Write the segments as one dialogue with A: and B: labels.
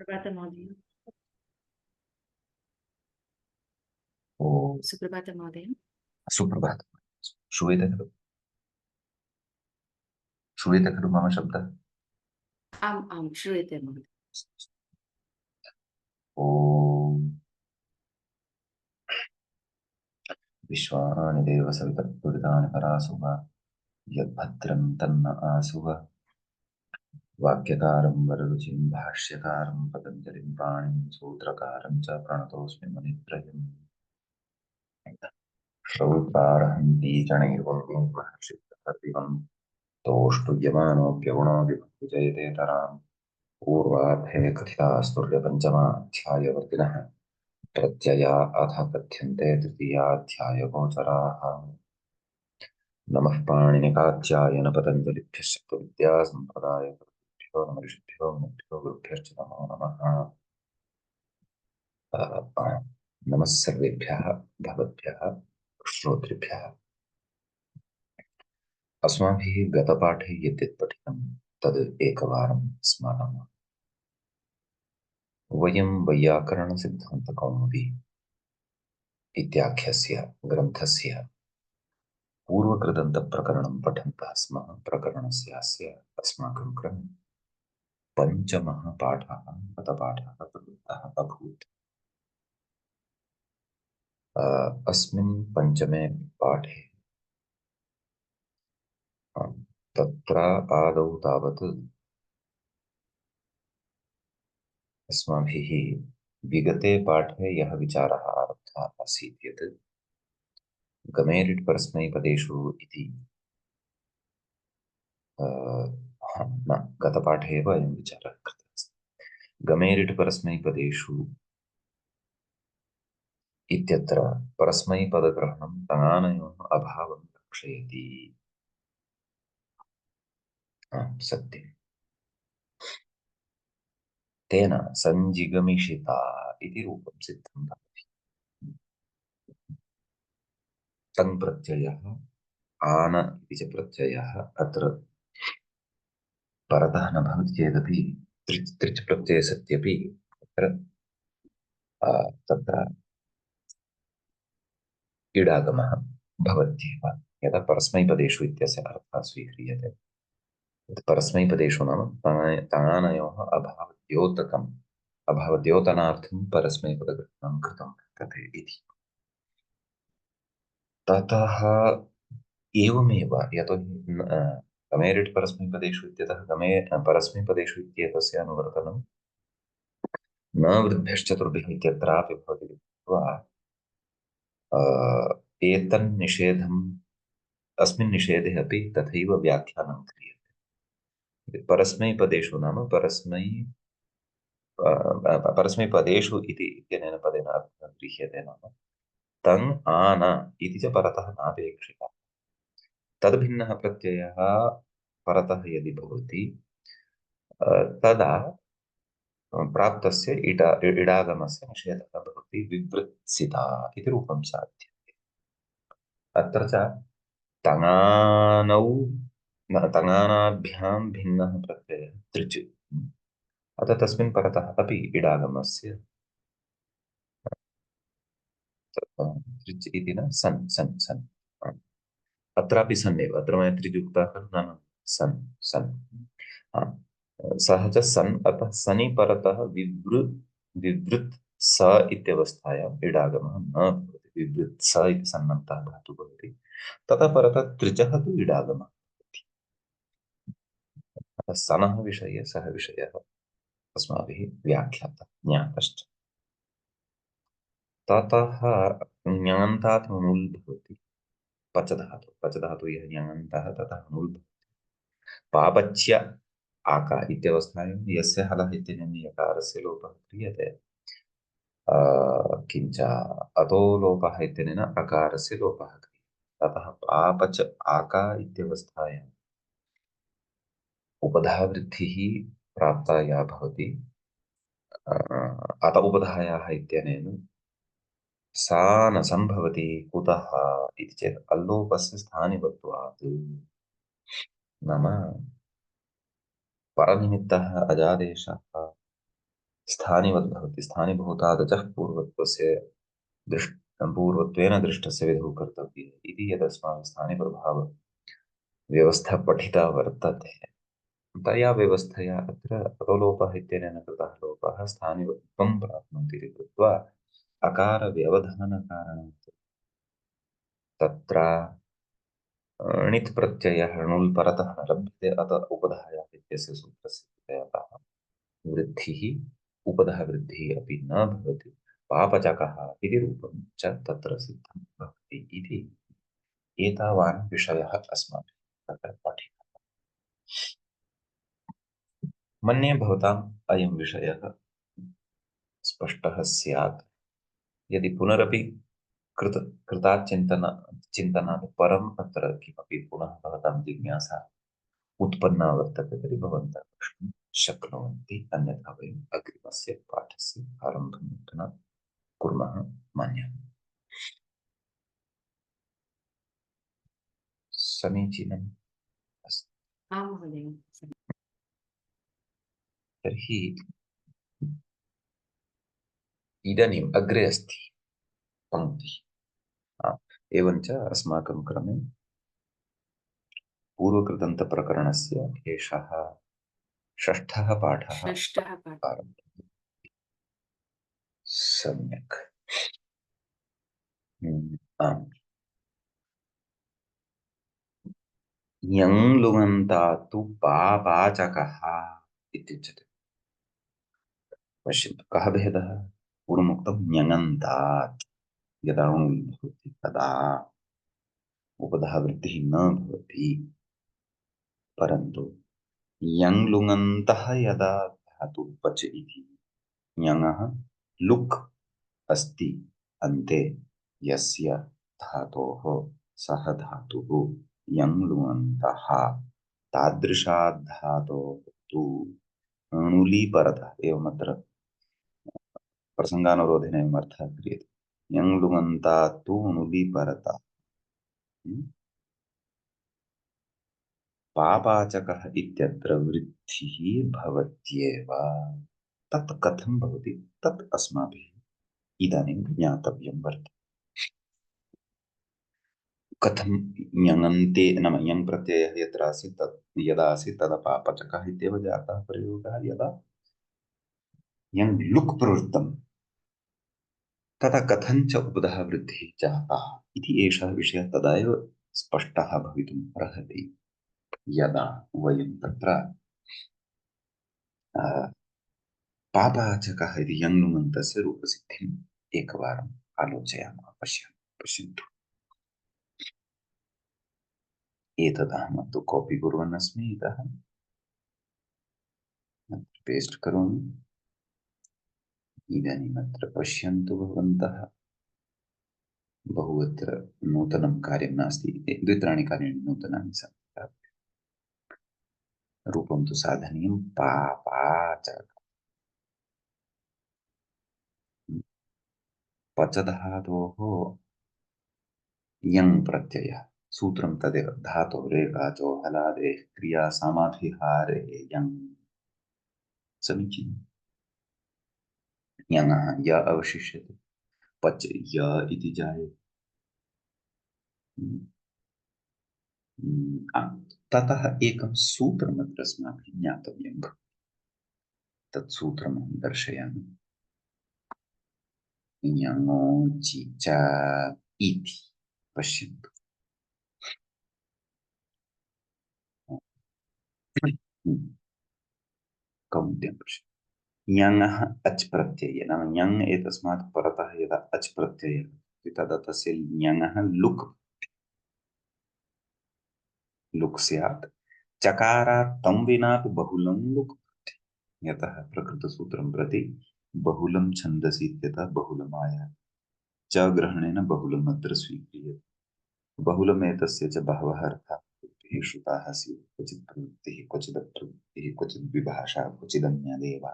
A: सुप्रभातं महोदय।
B: ओ
A: सुप्रभातं महोदय।
B: सुप्रभातम्। श्रूयते खलु? श्रूयते खलु मम शब्दः?
A: आम्, आं श्रूयते महोदय।
B: ॐ विश्वानि देव सवितर्तुरितानि परासुव यद्भद्रं तन्न आसुव वाक्यकारं वररुचिं भाष्यकारं पतञ्जलिं पाणिं सूत्रकारं च प्रणतोऽस्मि मुनित्रयम् श्रौतार्हन्ति चणैर्वन्ति महर्षिः तोष्टुयमानोऽप्यगुणो विभक्तिजयतेतराम् पूर्वार्धे कथितास्तुर्यपञ्चमाध्यायवर्तिनः प्रत्यया अथ कथ्यन्ते तृतीयाध्यायगोचराः। नमः पाणिनिकाध्यायन पतञ्जलिभ्यः शब्दविद्यासम्प्रदायकर्तृभ्यो नमः ऋषिभ्यो मुनिभ्यो गुरुभ्यश्च नमो नमः। नमः सर्वेभ्यः भवद्भ्यः श्रोतृभ्यः। अस्माभिः गतपाठे यद्यत् पठितं तद् एकवारं स्मरामः। वयं वैयाकरणसिद्धान्तकौमुदी इत्याख्यस्य ग्रन्थस्य पूर्वकृदन्तप्रकरणं पठन्तः स्मः। प्रकरणस्यास्य अस्माकं क्रमे पञ्चमः पाठः गतपाठः प्रवृत्तः अभूत्। अस्मिन् पञ्चमे पाठे तत्र आदौ तावत् अस्माभिः विगते पाठे यः विचारः आरब्धः आसीत् यत् गमेरिट् परस्मैपदेषु इति न गतपाठे एव अयं विचारः कृतः अस्ति। गमेरिट् परस्मैपदेषु इत्यत्र परस्मैपदग्रहणं तङानयोः अभावं लक्षयति। सत्यम्। तेन सञ्जिगमिषिता इति रूपं सिद्धं भवति। तङ् प्रत्ययः आन इति च प्रत्ययः अत्र परतः न भवति चेदपि त्रिच् प्रत्यये सत्यपि तत्र इडागमः भवत्येव। यदा परस्मैपदेषु इत्यस्य अर्थः स्वीक्रियते परस्मैपदेषु नाम तङानयोः अभावद्योतनार्थं परस्मैपदग्रहणं कृतं वर्तते इति। ततः एवमेव यतोहि गमेरिट् परस्मैपदेषु इत्यतः परस्मैपदेषु इत्येतस्य अनुवर्तनं न वृद्भ्यश्चतुर्भिः इत्यत्रापि भवति कृत्वा एतन्निषेधम् अस्मिन् निषेधे अपि तथैव व्याख्यानं क्रियते। परस्मैपदेषु नाम परस्मैपदेषु इति इत्यनेन पदेन अर्थः गृह्यते नाम तङ् आन इति च परतः नापेक्षितः। तद्भिन्नः प्रत्ययः परतः यदि भवति तदा प्राप्तस्य इडागमस्य निषेधः भवति विवृत्सिता इति रूपं साध्यते। अत्र च तङानौ तङानाभ्यां भिन्नः प्रत्ययः तृच्। अतः तस्मिन् परतः अपि इडागमस्य तृच् इति न सन् सन् सन् अत्रापि सन् एव। अत्र मया त्रिजुक्तः खलु नाम सन् सन् सः च सन्। अतः सनि परतः विवृत् स इत्यवस्थायाम् इडागमः न भवति। विवृत् स इति सन्नन्तः धातुः भवति। ततः परतः तृचः तु इडागमः भवति। अतः सनः विषये सः विषयः अस्माभिः व्याख्यातः ज्ञातश्च। ततः ञान्तात् मुल् भवति पच धातुः। पच धातुः यः ञान्तः ततः मुल् पापच्य आका इत्यवस्थायां यस्य हलः इत्यनेन यकारस्य लोपः क्रियते किञ्च अतो लोपः इत्यनेन अकारस्य लोपः क्रियते। ततः पापच आका इत्यवस्थायाम् उपधावृद्धिः प्राप्ता या भवति अत उपधायाः इत्यनेन सा न सम्भवति। कुतः इति चेत् अल्लोपस्य स्थानिवत्वात्। नाम परनिमित्तः अजादेशः स्थानिवद् भवति। स्थानिभूतादजः पूर्वत्वस्य पूर्वत्वेन दृष्टस्य विधौ कर्तव्ये इति यदस्माभिः स्थानिप्रभाव व्यवस्था पठिता वर्तते। तया व्यवस्थया अत्र अवलोपः इत्यनेन कृतः लोपः स्थानिवत्वं प्राप्नोति इति कृत्वा अकारव्यवधानकारणात् तत्र णित् प्रत्ययः णुल् परतः न लभ्यते अत उपधायाः इत्यस्य सूत्रस्य अतः वृद्धिः उपधः वृद्धिः अपि न भवति। पापचकः इति रूपं च तत्र सिद्धं भवति इति एतावान् विषयः अस्माभिः तत्र पठितः। मन्ये भवताम् अयं विषयः स्पष्टः स्यात्। यदि पुनरपि कृतात् चिन्तनात् परम् अत्र किमपि पुनः भवतां जिज्ञासा उत्पन्ना वर्तते तर्हि भवन्तः प्रष्टुं शक्नुवन्ति। अन्यथा वयम् अग्रिमस्य पाठस्य आरम्भं नूतनं कुर्मः। मन्ये समीचीनम् अस्ति।
A: आं महोदय।
B: तर्हि इदानीम् अग्रे अस्ति पङ्क्तिः। एवञ्च अस्माकं क्रमे पूर्वकृतन्तप्रकरणस्य एषः षष्ठः पाठः
A: षष्ठः पाठः।
B: आरब्धः। सम्यक्। आम्। यं लुङन्तात्तु पापाचकः इत्युच्यते। पश्यन्तु कः भेदः। पूर्वमुक्तं ञङन्तात् यदा ङुल् भवति तदा उपधः वृद्धिः न भवति। परन्तु यं लुङन्तः यदा धातु पच इति ञङः लुक् अस्ति अन्ते यस्य धातोः सः धातुः यं लुङन्तः तादृशात् धातोः तु णुलि परतः एवमत्र प्रसङ्गानुरोधेन एवम् अर्थः क्रियते। यं लुङन्तात् तु णुलि परतः पापाचकः इत्यत्र वृद्धिः भवत्येव। तत् कथं भवति तत् अस्माभिः इदानीं ज्ञातव्यं वर्तते। कथं ञङन्ते नाम यङ् प्रत्ययः यत्र आसीत् तत् यदा आसीत् तदा पापचकः इत्येव जातः प्रयोगः। यदा यङ् लुक् प्रवृत्तं तदा कथञ्च उपधः वृद्धिः जाता इति एषः विषयः तदा एव स्पष्टः भवितुम् अर्हति यदा वयं तत्र पापाचकः इति यङ् नुमन्तस्य रूपसिद्धिम् एकवारम् आलोचयामः। पश्यन्तु एतदहं तु कापि कुर्वन् अस्मि। इतः पेस्ट् करोमि। इदानीमत्र पश्यन्तु भवन्तः। बहु अत्र नूतनं कार्यं नास्ति। द्वित्राणि कार्याणि नूतनानि सन्ति। रूपं तु साधनीयं पापाचक पच धातोः यङ् प्रत्ययः सूत्रं तदेव धातोरेकाचो हलादेः क्रिया समाधिहारे यङ्। समीचीनं। यङः य अवशिष्यते पच य इति जायते। ततः एकं सूत्रमत्र अस्माभिः ज्ञातव्यं भवति। तत् सूत्रमहं दर्शयामि। यङोचि च इति पश्यन्तु। कौन्तेयं पश्यन्तु। यङः अच् प्रत्यये नाम यङ् एतस्मात् परतः यदा अच् प्रत्ययः भवति तदा तस्य यङः लुक् स्यात्। चकारात् तं विना तु बहुलं लुक् भवति। यतः प्रकृतसूत्रं प्रति बहुलं छन्दसि इत्यतः बहुलमायाति। च ग्रहणेन बहुलम् अत्र स्वीक्रियते। बहुलम् एतस्य च बहवः अर्थाः श्रुताः स्युः। क्वचित् प्रवृत्तिः क्वचिदप्रवृत्तिः क्वचिद् विभाषा क्वचिदन्यदेव।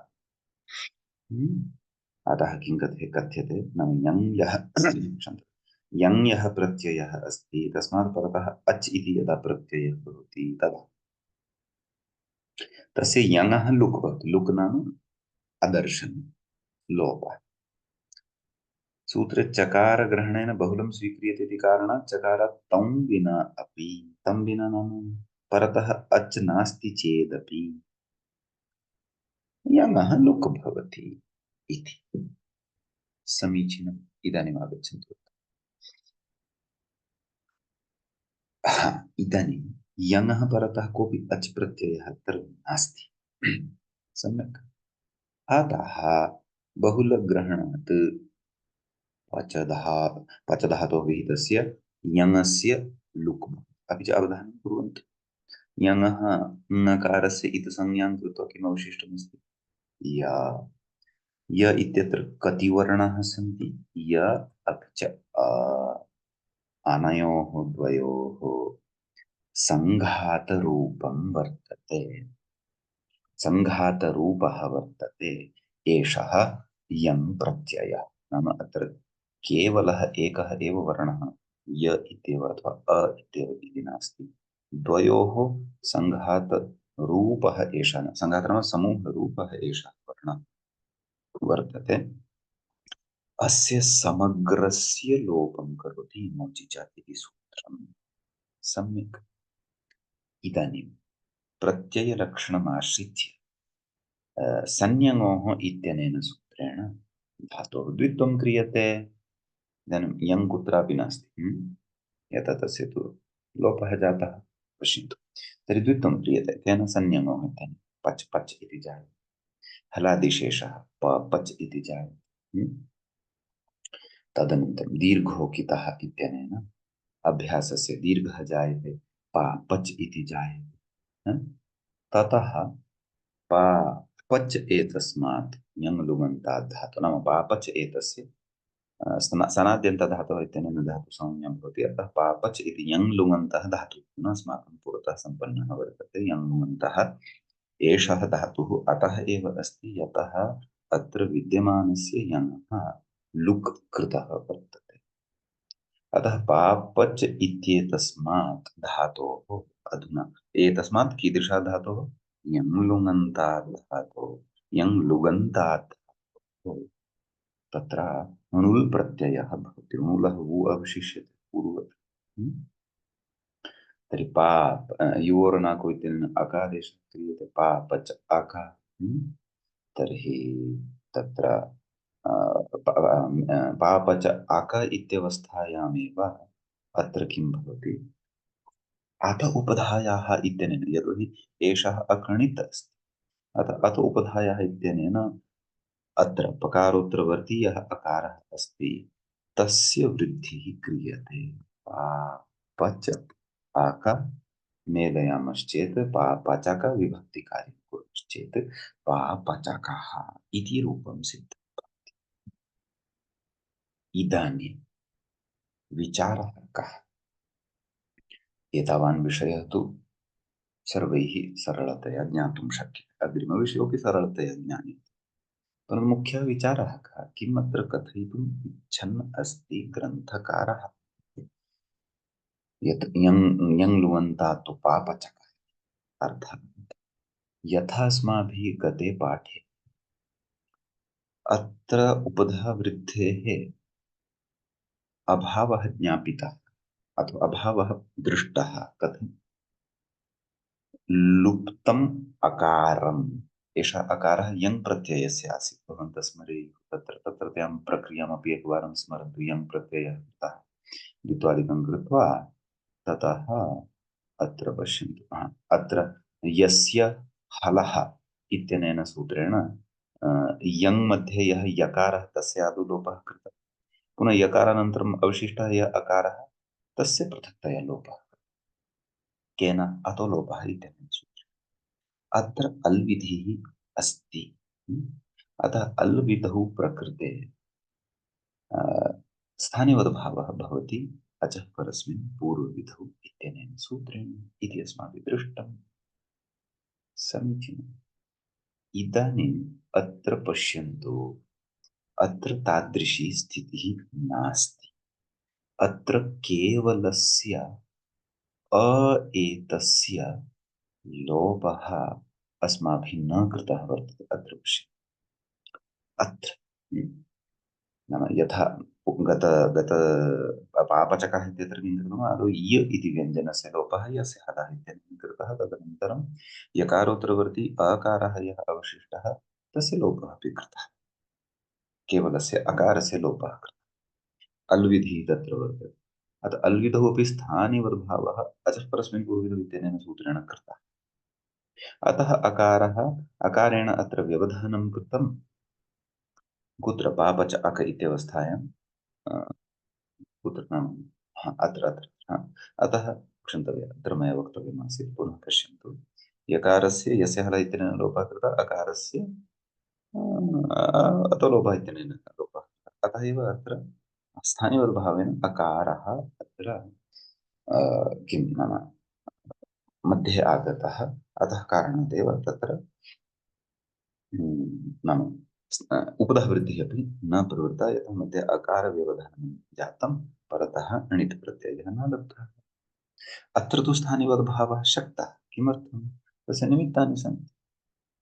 B: अतः किं कथ्यते नाम यं यः यं यः प्रत्ययः अस्ति तस्मात् परतः अच् इति यदा प्रत्ययः भवति तदा तस्य यङः लुक् भवति। लुक् नाम अदर्शन लोपः सूत्रे चकार ग्रहणेन बहुलं स्वीक्रियते इति कारणात् चकारात् तं विना अपि तं विना नाम परतः अच् नास्ति चेदपि यमः लुक् भवति इति समीचीनम् इदानीम् आगच्छन्तु इदानीं यङः परतः कोऽपि अच् प्रत्ययः अत्र नास्ति सम्यक् अतः बहुलग्रहणात् पचधा पचधातोः विहितस्य यङस्य लुक् अपि च अवधानं कुर्वन्तु यङः ङकारस्य इतसंज्ञां कृत्वा किम् अवशिष्टमस्ति य य इत्यत्र कति वर्णाः सन्ति य अपि च अ अनयोः द्वयोः सङ्घातरूपं वर्तते सङ्घातरूपः वर्तते एषः यं प्रत्ययः नाम अत्र केवलः एकः एव वर्णः य इत्येव अथवा अ इत्येव इति नास्ति द्वयोः सङ्घातरूपः एषः सङ्घात नाम समूहरूपः एषः वर्णः वर्तते अस्य समग्रस्य लोपं करोति नोचि च इति सूत्रम् सम्यक् इदानीं प्रत्ययलक्षणमाश्रित्य संज्ञङोः इत्यनेन सूत्रेण धातोः द्वित्वं क्रियते इदानीं यं कुत्रापि नास्ति यतः तस्य तु लोपः जातः पश्यन्तु तर्हि द्वित्वं क्रियते तेन संज्ञङोः इत्यनेन पच् पच् इति जायते हलादिशेषः प पच् इति जायते तदनन्तरं दीर्घोकितः इत्यनेन अभ्यासस्य दीर्घः जायते पा पच् इति जायते ततः पा पच् एतस्मात् यङ् लुगन्तात् धातु नाम पापच् एतस्य सनाद्यन्तधातुः इत्यनेन धातुसंज्ञा भवति अतः पापच् इति यङ् लुगन्तः धातुः न अस्माकं पुरतः सम्पन्नः वर्तते यङ् लुगन्तः एषः धातुः अतः एव अस्ति यतः अत्र विद्यमानस्य यङः लुक् कृतः वर्तते अतः पापच् इत्येतस्मात् धातोः अधुना एतस्मात् कीदृशा धातोः यङ् लुगन्तात् धातोः यङ् लुगन्तात् धातोः तत्र णुल् प्रत्ययः भवति णुलः उ अवशिष्यते पूर्वत् तर्हि पा युवोर्नाको इत्यनेन अकादेशः क्रियते पा पच अका तर्हि तत्र पापच अक इत्यवस्थायामेव अत्र किं भवति अत उपधायाः इत्यनेन यतोहि एषः अकणित् अस्ति अतः अत उपधायाः इत्यनेन अत्र पकारोत्तरवर्ती यः अकारः अस्ति तस्य वृद्धिः क्रियते पच आक मेलयामश्चेत् पापचक विभक्तिकार्यं कुर्मश्चेत् पापचकः इति रूपं सिद्धम् इदानीं विचारः कः एतावान् विषयः तु सर्वैः सरलतया ज्ञातुं शक्यते अग्रिमविषयोऽपि सरलतया ज्ञायते परन्तु मुख्यः विचारः कः किम् अत्र कथयितुम् इच्छन् अस्ति ग्रन्थकारः यत् यङ् लुवन्तात् तु पापचकः अर्थात् यथा अस्माभिः गते पाठे अत्र उपधावृद्धेः अभावः ज्ञापितः अथवा अभावः दृष्टः कथं लुप्तम् अकारम् एषः अकारः यङ् प्रत्ययस्य आसीत् भवन्तः स्मरेयुः तत्र तत्रत्यां प्रक्रियामपि एकवारं स्मरन्तु यङ् प्रत्ययः कृतः द्वित्वादिकं कृत्वा ततः अत्र पश्यन्तु अत्र यस्य हलः इत्यनेन सूत्रेण यङ् मध्ये यः यकारः तस्य आदौ लोपः कृतः पुनः यकारानन्तरम् अवशिष्टः यः अकारः तस्य पृथक्तया लोपः केन अतो लोपः इत्यनेन सूत्रेण अत्र अल्विधिः अस्ति अतः अल्विधौ प्रकृते स्थानिवद्भावः भवति अचः परस्मिन् पूर्वविधौ इत्यनेन सूत्रेण इति अस्माभिः दृष्टम् समीचीनम् इदानीम् अत्र पश्यन्तु अत्र तादृशी स्थितिः नास्ति अत्र केवलस्य अ एतस्य लोपः अस्माभिः न कृतः वर्तते अत्र पश्यन्तु अत्र नाम यथा गत गत पापचकः इत्यत्र किं कृतम् आदौ य इति व्यञ्जनस्य लोपः यस्य हलः इत्यनेन कृतः तदनन्तरं यकारोत्तरवर्ती अकारः यः अवशिष्टः तस्य लोपः अपि कृतः केवलस्य अकारस्य लोपः कृतः अल्विधिः तत्र वर्तते अतः अल्विधौ अपि स्थानिवर्भावः अचः परस्मिन् पूर्वविधौ इत्यनेन सूत्रेण कृतः अतः अकारः अकारेण अत्र व्यवधानं कृतं कुत्र पापच अक इत्यवस्थायां कुत्र नाम अत्र हा, अतः क्षन्तव्यः अत्र मया वक्तव्यमासीत् पुनः पश्यन्तु यकारस्य यस्य हलः इत्यनेन लोपः कृतः अकारस्य अतो लोपः इत्यनेन लोपः कृतः अतः एव अत्र स्थानिवर्भावेन अकारः अत्र किं नाम मध्ये आगतः अतः कारणादेव तत्र नाम उपधः वृद्धिः अपि न प्रवृत्ता यतः मध्ये अकारव्यवधानं जातं परतः णित् प्रत्ययः न लब्धः अत्र तु स्थानिवद्भावः शक्तः किमर्थं तस्य निमित्तानि सन्ति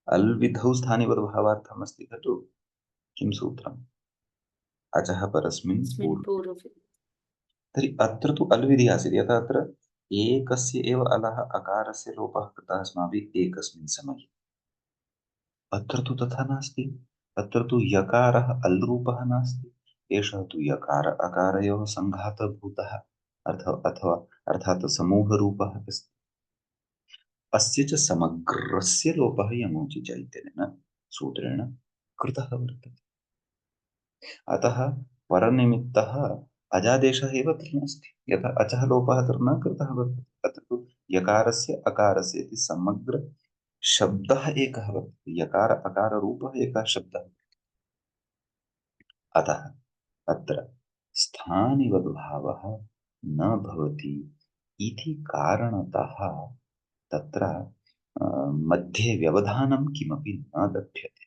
B: अल्विधौ स्थानिवद्भावार्थमस्ति खलु किं सूत्रम् अचः परस्मिन्
A: अस्मिन्
B: पूर्व
A: पूर्ववि
B: तर्हि अत्र तु अल्विधिः आसीत् यतः अत्र एकस्य एव अलः अकारस्य लोपः कृतः अस्माभिः एकस्मिन् समये अत्र तु तथा नास्ति अत्र तु यकारः अल् रूपः नास्ति एषः तु यकार अकारयोः सङ्घातभूतः अथवा अर्थात् समूहरूपः अस्ति अस्य च समग्रस्य लोपः यमोचि च इत्यनेन सूत्रेण कृतः वर्तते अतः परनिमित्तः अजादेशः एव अत्र नास्ति यतः अचः लोपः अत्र न कृतः वर्तते अत्र तु यकारस्य अकारस्य इति समग्र शब्दः एकः वर्तते यकार अकाररूपः एकः शब्दः अतः अत्र स्थानिवद्भावः न भवति इति कारणतः तत्र मध्ये व्यवधानं किमपि न लभ्यते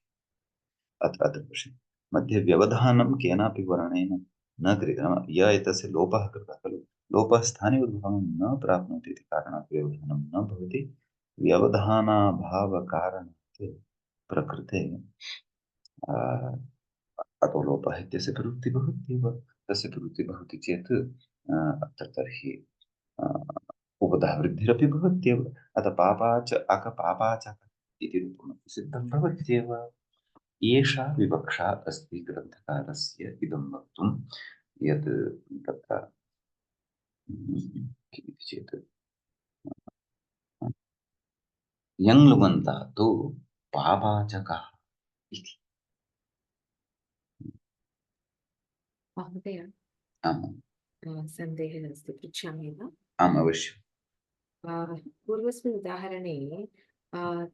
B: अत्र पश्यन्तु मध्ये व्यवधानं केनापि वर्णेन न क्रियते नाम य एतस्य लोपः कृतः खलु लोपः स्थानिवद्भावं न प्राप्नोति इति कारणात् व्यवधानं न भवति व्यवधानाभावकारणात् प्रकृते अतो लोपः इत्यस्य प्रवृत्तिः भवत्येव तस्य प्रवृत्तिः भवति चेत् अत्र तर्हि उपधः वृद्धिरपि भवत्येव अतः पापाच अक पापाचक इति रूपमपि सिद्धं भवत्येव एषा विवक्षा अस्ति ग्रन्थकारस्य इदं वक्तुं यत् तत्र किमिति चेत् यङ्लुगन्तः तु पापाचकः इति
A: महोदय
B: आम्
A: सन्देहः अस्ति पृच्छामि वा
B: आम् अवश्यम्
A: पूर्वस्मिन् उदाहरणे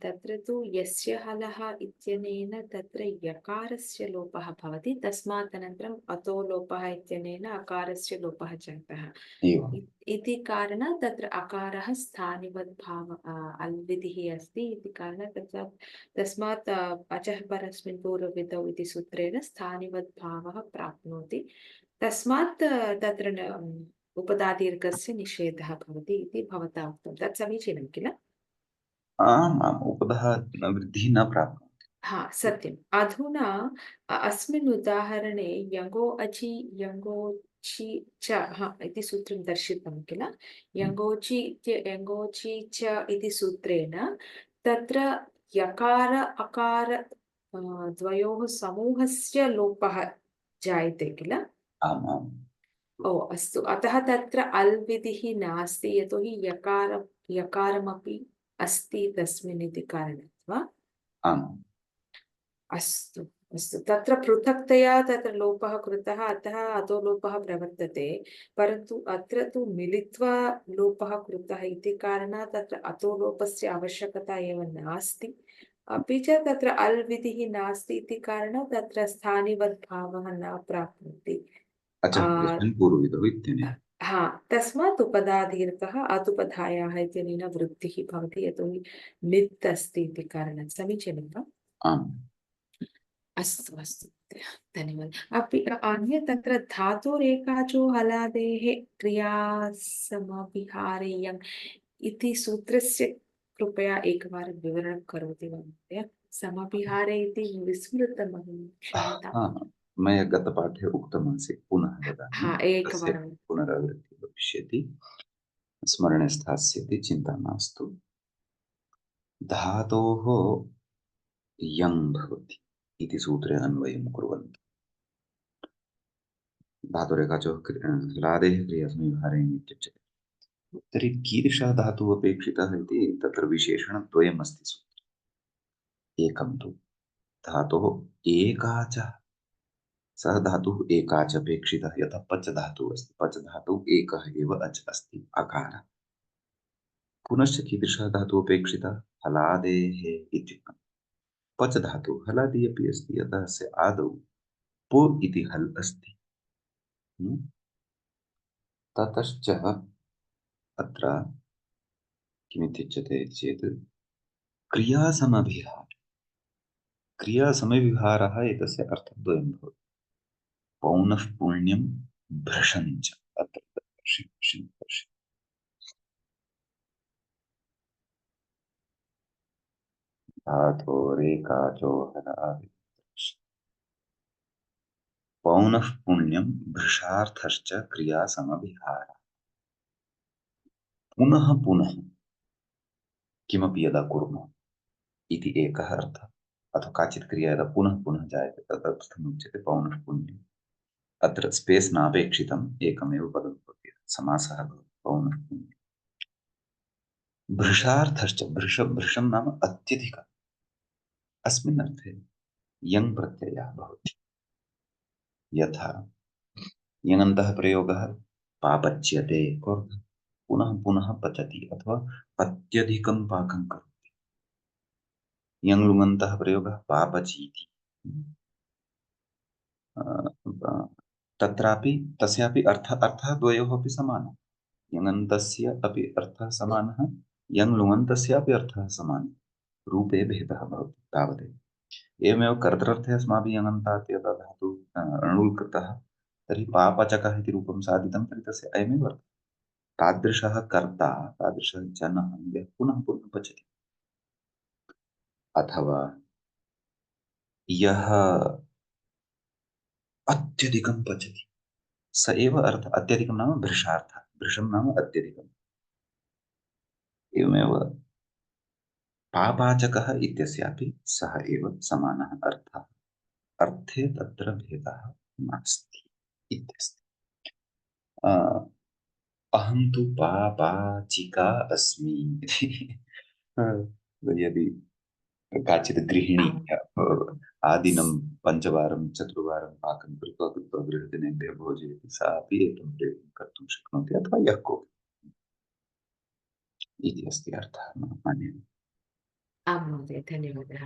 A: तत्र तु यस्य हलः इत्यनेन तत्र यकारस्य लोपः भवति तस्मात् अनन्तरम् अतो लोपः इत्यनेन अकारस्य लोपः जातः
B: एवम्
A: इति कारणात् तत्र अकारः स्थानिवद्भाव अल्विधिः अस्ति इति कारणात् तत्र तस्मात् अचः परस्मिन् पूर्वविधौ इति सूत्रेण स्थानिवद्भावः प्राप्नोति तस्मात् तत्र उपधादीर्घस्य निषेधः भवति इति भवता उक्तं तत् समीचीनं किल?
B: आम् आम् उपधः वृद्धिः न प्राप्नोति
A: हा सत्यम् अधुना अस्मिन् उदाहरणे यङो अचि यङोचि च इति सूत्रं दर्शितं किल यङोचि च इति सूत्रेण तत्र यकार अकार द्वयोः समूहस्य लोपः जायते किल?
B: आम् आम्
A: ओ अस्तु अतः तत्र अल् विधिः नास्ति यतोहि यकारमपि अस्ति तस्मिन् इति कारणात् वा
B: आम्
A: अस्तु अस्तु तत्र पृथक्तया तत्र लोपः कृतः अतः अतो लोपः प्रवर्तते परन्तु अत्र तु मिलित्वा लोपः कृतः इति कारणात् तत्र अतो लोपस्य आवश्यकता एव नास्ति अपि च तत्र अल् विधिः नास्ति इति कारणात् तत्र स्थानिवद्भावः न प्राप्नोति
B: अचः परस्मिन् पूर्वविधौ इत्यनेन
A: हा तस्मात् उपधादीर्घः अतुपधायाः इत्यनेन वृद्धिः भवति यतोहि नित् अस्ति इति कारणात् समीचीनं वा?
B: आम्
A: अस्तु अस्तु धन्यवादः अपि अन्यत् तत्र धातुरेकाचो हलादेः क्रियासमभिहारेयम् इति सूत्रस्य कृपया एकवारं विवरणं करोति वा महोदय? समविहारे इति विस्मृतमहं, क्षम्यताम्।
B: हा, मया गतपाठे उक्तमासीत्, पुनः वदामि,
A: हा,
B: तस्य
A: एकवारं।
B: पुनरावृत्तिः भविष्यति, स्मरणे स्थास्यति, चिन्ता मास्तु। धातोः यङ् भवति इति सूत्रे अन्वयं कुर्वन्तु। धातुरेखाचोः हलादेः क्रियासमविहारेण इत्युच्यते। तर्हि कीदृशः धातुः अपेक्षितः इति तत्र विशेषणद्वयमस्ति सूत्रे। एकं तु धातोः एकाचः, सः धातुः एकाच अपेक्षितः, यथा पच धातुः अस्ति, पच धातुः एकः एव अच् अस्ति, अकारः। पुनश्च कीदृशः धातुः अपेक्षितः, हलादेः इत्युक्तम्। पच धातुः हलादि अपि अस्ति, यतः अस्य आदौ पु इति हल् अस्ति। ततश्च अत्र किमित्युच्यते चेत् क्रियासमभिहारः। क्रियासमविहारः एतस्य अर्थद्वयं भवति। पौनः पुण्यं भ्रशं च, अत्र पश्यन्तु। धातोरेकाचो हलादि पौनः पुण्यं भृशार्थश्च क्रियासमभिहारः। पुनः पुनः किमपि यदा कुर्मः इति एकः अर्थः, अथवा काचित् क्रिया यदा पुनः पुनः जायते तदर्थमुच्यते पौनः पुण्यम्। अत्र स्पेस् नापेक्षितम्, एकमेव पदं भवति, समासः भवति, पौनः पुण्यम्। भृशार्थश्च, भृशं नाम अत्यधिकम्, अस्मिन् अर्थे यङ् प्रत्ययः भवति। यथा यङन्तः प्रयोगः पापच्यते, पुनः पुनः पचति अथवा अत्यधिकं पाकं करोति। यङ् लुङन्तः प्रयोगः पापचीति, तत्रापि तस्यापि अर्थः द्वयोः अपि समानः। यङन्तस्य अपि अर्थः समानः, यङ् लुङन्तस्यापि अर्थः समानः, रूपे भेदः भवति, तावदेव। एवमेव कर्तृर्थे अस्माभिः यङन्तात् यदा धातुः अणुल् कृतः, तर्हि पापचकः इति रूपं साधितं, तर्हि तस्य अयमेव अर्थः। तादृशः कर्ता, तादृशः जनः यः पुनः पुनः पचति, अथवा यः अत्यधिकं पचति, स एव अर्थः। अत्यधिकं नाम भृशार्थः, भृशं नाम अत्यधिकम्। एवमेव पापाचकः इत्यस्यापि सः एव समानः अर्थः, अर्थे तत्र भेदः नास्ति इत्यस्ति। अहं तु पापाचिका अस्मि इति यदि काचित् गृहिणी आदिनं पञ्चवारं चतुर्वारं पाकं कृत्वा गृहजनेभ्यः भोजयति, सा अपि एतं प्रयोगं कर्तुं शक्नोति, अथवा यः कोऽपि इति अस्ति अर्थः मम मान्यः।
A: आं महोदय, धन्यवादः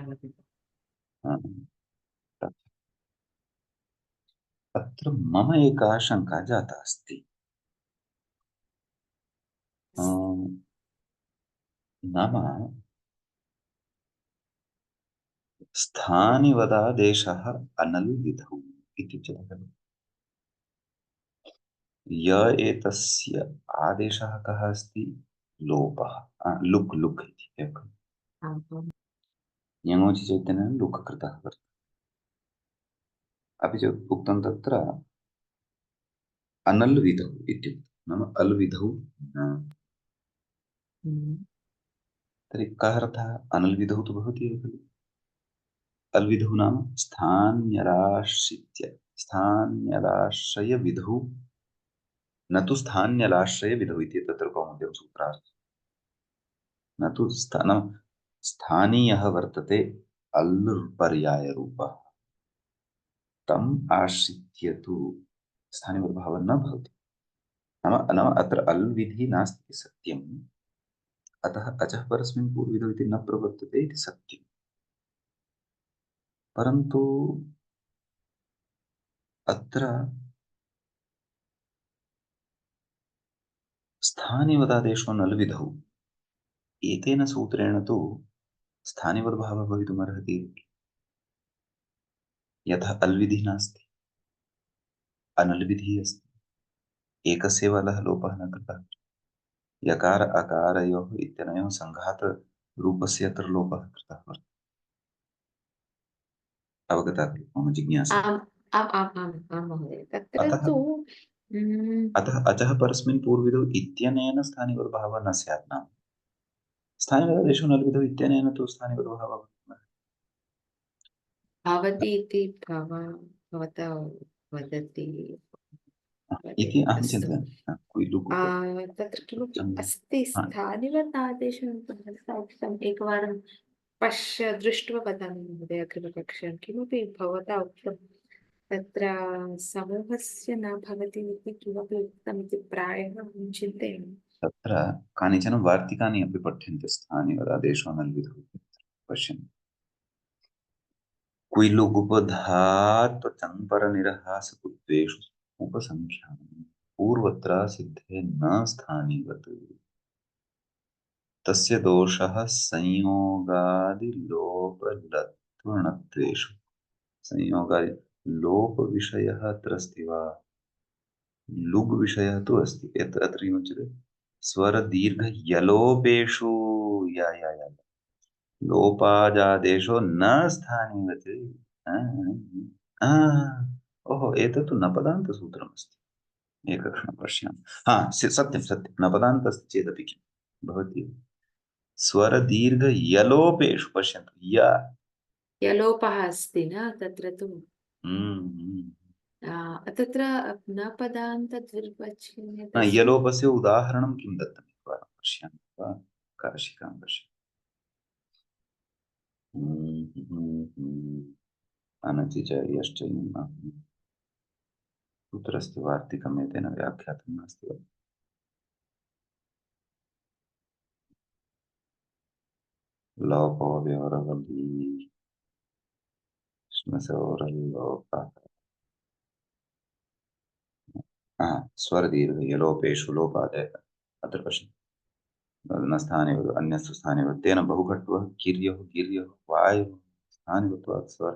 B: अत्र मम एका शङ्का जाता अस्ति। नाम स्थानिवदादेशः अनल् विधौ इत्युच्यते खलु। य एतस्य आदेशः कः अस्ति, लोपः, लुक् लुक् इति एकम्। यङोचि चैतन्येन लुक् कृतः वर्तते। अपि च उक्तं तत्र अनल् विधौ इत्युक्तं, नाम अल् विधौ न। तर्हि कः अर्थः, अनल् विधौ तु भवति एव खलु। अल् विधौ नाम स्थान्यलाश्रयविधौ, न तु स्थान्यलाश्रयविधौ इति तत्र कौमुद्यां सूत्रार्थः। न तु स्थानीयः वर्तते अल् पर्यायरूपः, तम् आश्रित्य तु स्थानिकभावः न भवति। नाम अत्र अल् विधिः नास्ति सत्यम्, अतः अचः परस्मिन् पूर्वविधौ इति न प्रवर्तते इति सत्यम्। परन्तु अत्र स्थानिवदादेशो नल् विधौ, एतेन सूत्रेण तु स्थानिवद्भावः भवितुमर्हति, यथा अल् विधिः नास्ति, अनल् विधिः अस्ति, एकस्यैव अलः लोपः न कृतः। यकार अकारयोः इत्यनयोः सङ्घातरूपस्य अत्र लोपः कृतः वर्तते। अवगता खलु मम जिज्ञासा?
A: आम् आम् आम् आम् आम् महोदय तत्र
B: अतः
A: तु उम्,
B: अतः अचः परस्मिन् पूर्वविधौ इत्यनेन स्थानिवद्भावः न स्यात् नाम स्थानिवदादेशो न लब्धौ इत्यनेन तु स्थानिवद्भावः भवति।
A: भवति इति भवता वदति
B: इति अहं
A: अस्तु
B: चिन्तयामि। क्वि लुक्
A: तत्र किमपि
B: चङ्
A: अस्ति
B: हा,
A: स्थानिवत् आदेशं भवता उक्तम् एकवारं दृष्ट्वा वदामि महोदय अग्रिमकक्षायां किमपि भवता उक्तं तत्र समूहस्य न भवति इति किमपि उक्तमिति प्रायः अहं चिन्तयामि
B: तत्र कानिचन वार्तिकानि अपि पठ्यन्ते स्थानिवदादेशो न लब्धौ। पश्यन्तु क्विलुगुपधात्वचं परनिरहासकृत्वेषु उपसङ्ख्यानम् पूर्वत्र सिद्धे न स्थानिवत् तस्य दोषः संयोगादिलोपलत्वणत्वेषु संयोगादि लोपविषयः अत्र अस्ति वा लुग् विषयः तु अस्ति अत्र किमुच्यते स्वरदीर्घयलोपेषु या लोपाजादेशो न स्थानिवत् ओहो एतत् तु नपदान्तसूत्रमस्ति एकक्षणं पश्यामि सत्यं सत्यं नपदान्तस्ति चेदपि किं भवति स्वरदीर्घयलोपेषु पश्यन्तु
A: यलोपः अस्ति न तत्र तु
B: हम्म।
A: तत्र न पदान्तद्विर्वचने तस्य
B: यलोपस्य उदाहरणं किं दत्तम् एकवारं पश्यामि वा काशिकां पश्यामि अनचि च यश्च कुत्र अस्ति वार्तिकम् एतेन व्याख्यातं नास्ति वा लोपो व्यवरवली श्मसोरल्लोपः स्वरदीर्घयलोपेषु लोपादय अत्र पश्यन्तु न स्थानेवद् अन्यस्य स्थानेवद् तेन बहुघट्वः गिर्यः गिर्यः वायुः स्थानिवत्वात् स्वर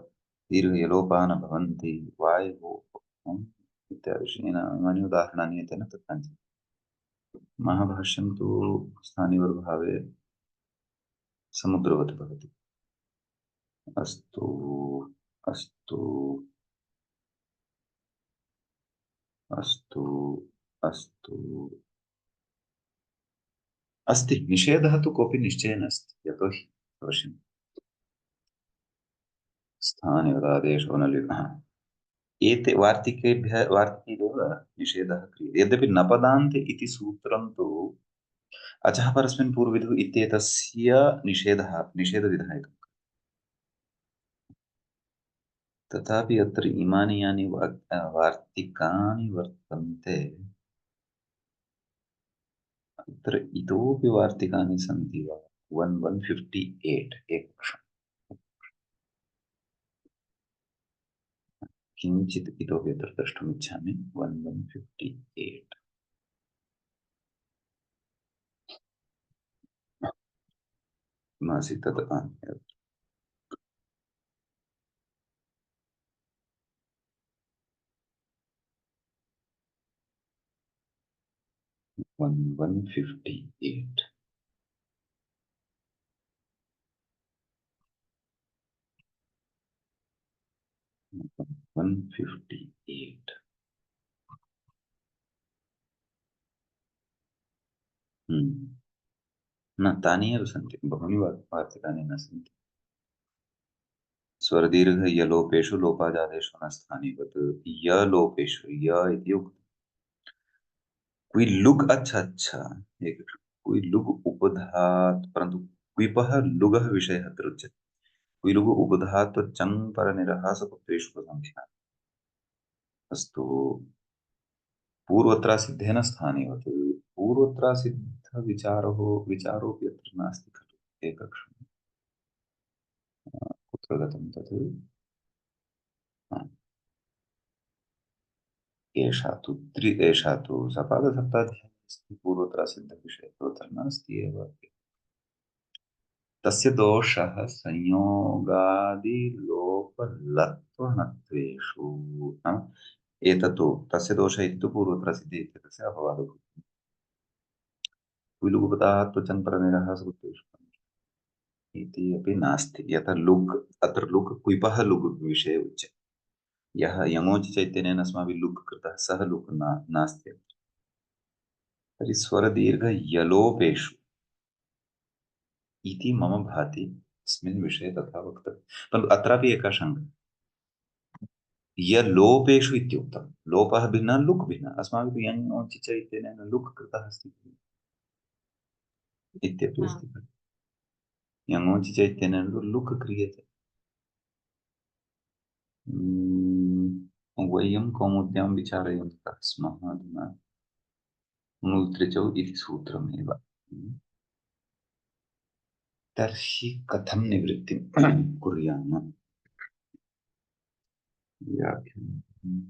B: दीर्घयलोपाः न भवन्ति वायुः इत्यादिशेन इमानि उदाहरणानि एतेन दत्तानि महाभाष्यं तु स्थानिवर्भावे समुद्रवत् भवति अस्तु अस्तु अस्तु अस्तु अस्ति निषेधः तु कोऽपि निश्चयेन अस्ति यतोहि अवश्यं स्थानिवदादेशो न लिखः एते वार्तिकैरेव निषेधः क्रियते यद्यपि नपदान्ते इति सूत्रं तु अचः परस्मिन् पूर्वविधौ इत्येतस्य निषेधविधायकम् तथापि अत्र इमानि यानि वार्तिकानि वर्तन्ते अत्र इतोपि वार्तिकानि सन्ति वा 1158 एकक्षणं किञ्चित् इतोपि अत्र द्रष्टुमिच्छामि 1158 किमासीत् तत् 1158 158 न तानि एव सन्ति बहूनि वार्तिकानि न सन्ति स्वरदीर्घयलोपेषु लोपाजादेषु न स्थानिवत् यलोपेषु य इति उक्तम् क्वि लुग् अच्छा एक क्वि लुग् उपधात् परन्तु क्विपः लुगः विषयः अत्र उच्यते क्वि लुग् उपधात् चङ् परनिरहासपुत्रेषु उपसङ्ख्या अस्तु पूर्वत्र सिद्धेन स्थानिवत् पूर्वत्र विचारोऽपि अत्र नास्ति खलु एकक्षणं कुत्र गतं तत् एषा तु सपादसप्ताध्याये अस्ति पूर्वत्र सिद्धविषये तत्र नास्ति एव तस्य दोषः संयोगादिलोपलत्वनत्वेषु नाम एतत्तु तस्य दोषः इति तु पूर्वत्र सिद्धे इत्यस्य अपवादो भवति विलुप्तात् त्वचन् परनिरः सूत्रेषु इति अपि नास्ति। यथा लुक्, अत्र लुक् कुइपः लुक् विषये उच्यते। यः यङोचि चैतन्येन अस्माभिः लुक् कृतः सः लुक् नास्ति। तर्हि स्वरदीर्घ यलोपेषु इति मम भाति अस्मिन् विषये तथा वक्तव्यं। परन्तु अत्रापि एका शङ्का, यलोपेषु इत्युक्तं, लोपः भिन्नः लुक् भिन्नः। अस्माभिः तु यङोचि चैतन्येन लुक् कृतः अस्ति इत्यपि अस्ति खलु। यङोचि चैतन्येन लुक् क्रियते। वयं कौमुद्यां विचारयन्तः स्मः अधुना मूलत्रिचौ इति सूत्रमेव। तर्हि कथं निवृत्तिं कुर्याम? व्याख्यानम्।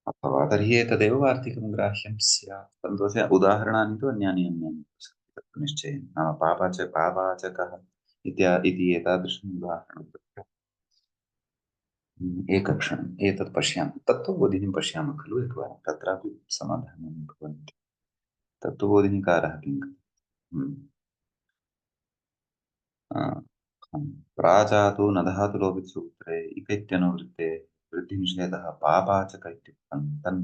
B: अथवा तर्हि एतदेव वार्तिकं ग्राह्यं स्यात्। परन्तु तस्य उदाहरणानि तु अन्यानि सन्ति तत्र निश्चयेन। नाम पापाचकः इति एतादृशम् उदाहरणं तत्र। एकक्षणम् एतत् पश्यामः, तत्त्वबोधिनीं पश्यामः खलु एकवारं, तत्रापि समाधानानि भवन्ति। तत्त्वबोधिनीकारः किं प्राजातु न धातु लोपित सूत्रे इत्यनुवृत्ते वृद्धिनिषेधः पापाचक इत्युक्तं तन्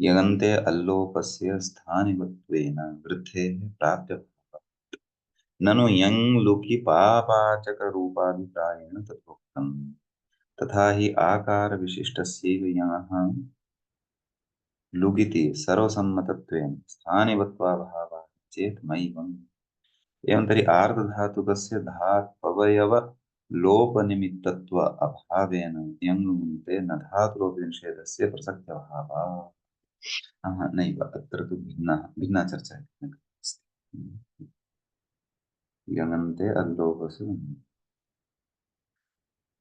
B: यगन्ते अल्लोपस्य स्थानिवत्वेन वृद्धेः प्राप्यभावः। ननु यं लुकि पापाचकरूपाभिप्रायेण तथोक्तम्। तथा हि आकारविशिष्टस्यैव यङः लुगिति सर्वसम्मतत्वेन स्थानिवत्वाभावः चेत् मयिवम्। एवं तर्हि आर्धधातुकस्य धात्वयव लोपनिमित्तत्व अभावेन यं लुङ्ते न धातुलोपनिषेधस्य प्रसक्त्यभावः। नैव, अत्र तु भिन्ना चर्चा अस्ति। यङन्ते अल्लोपस्य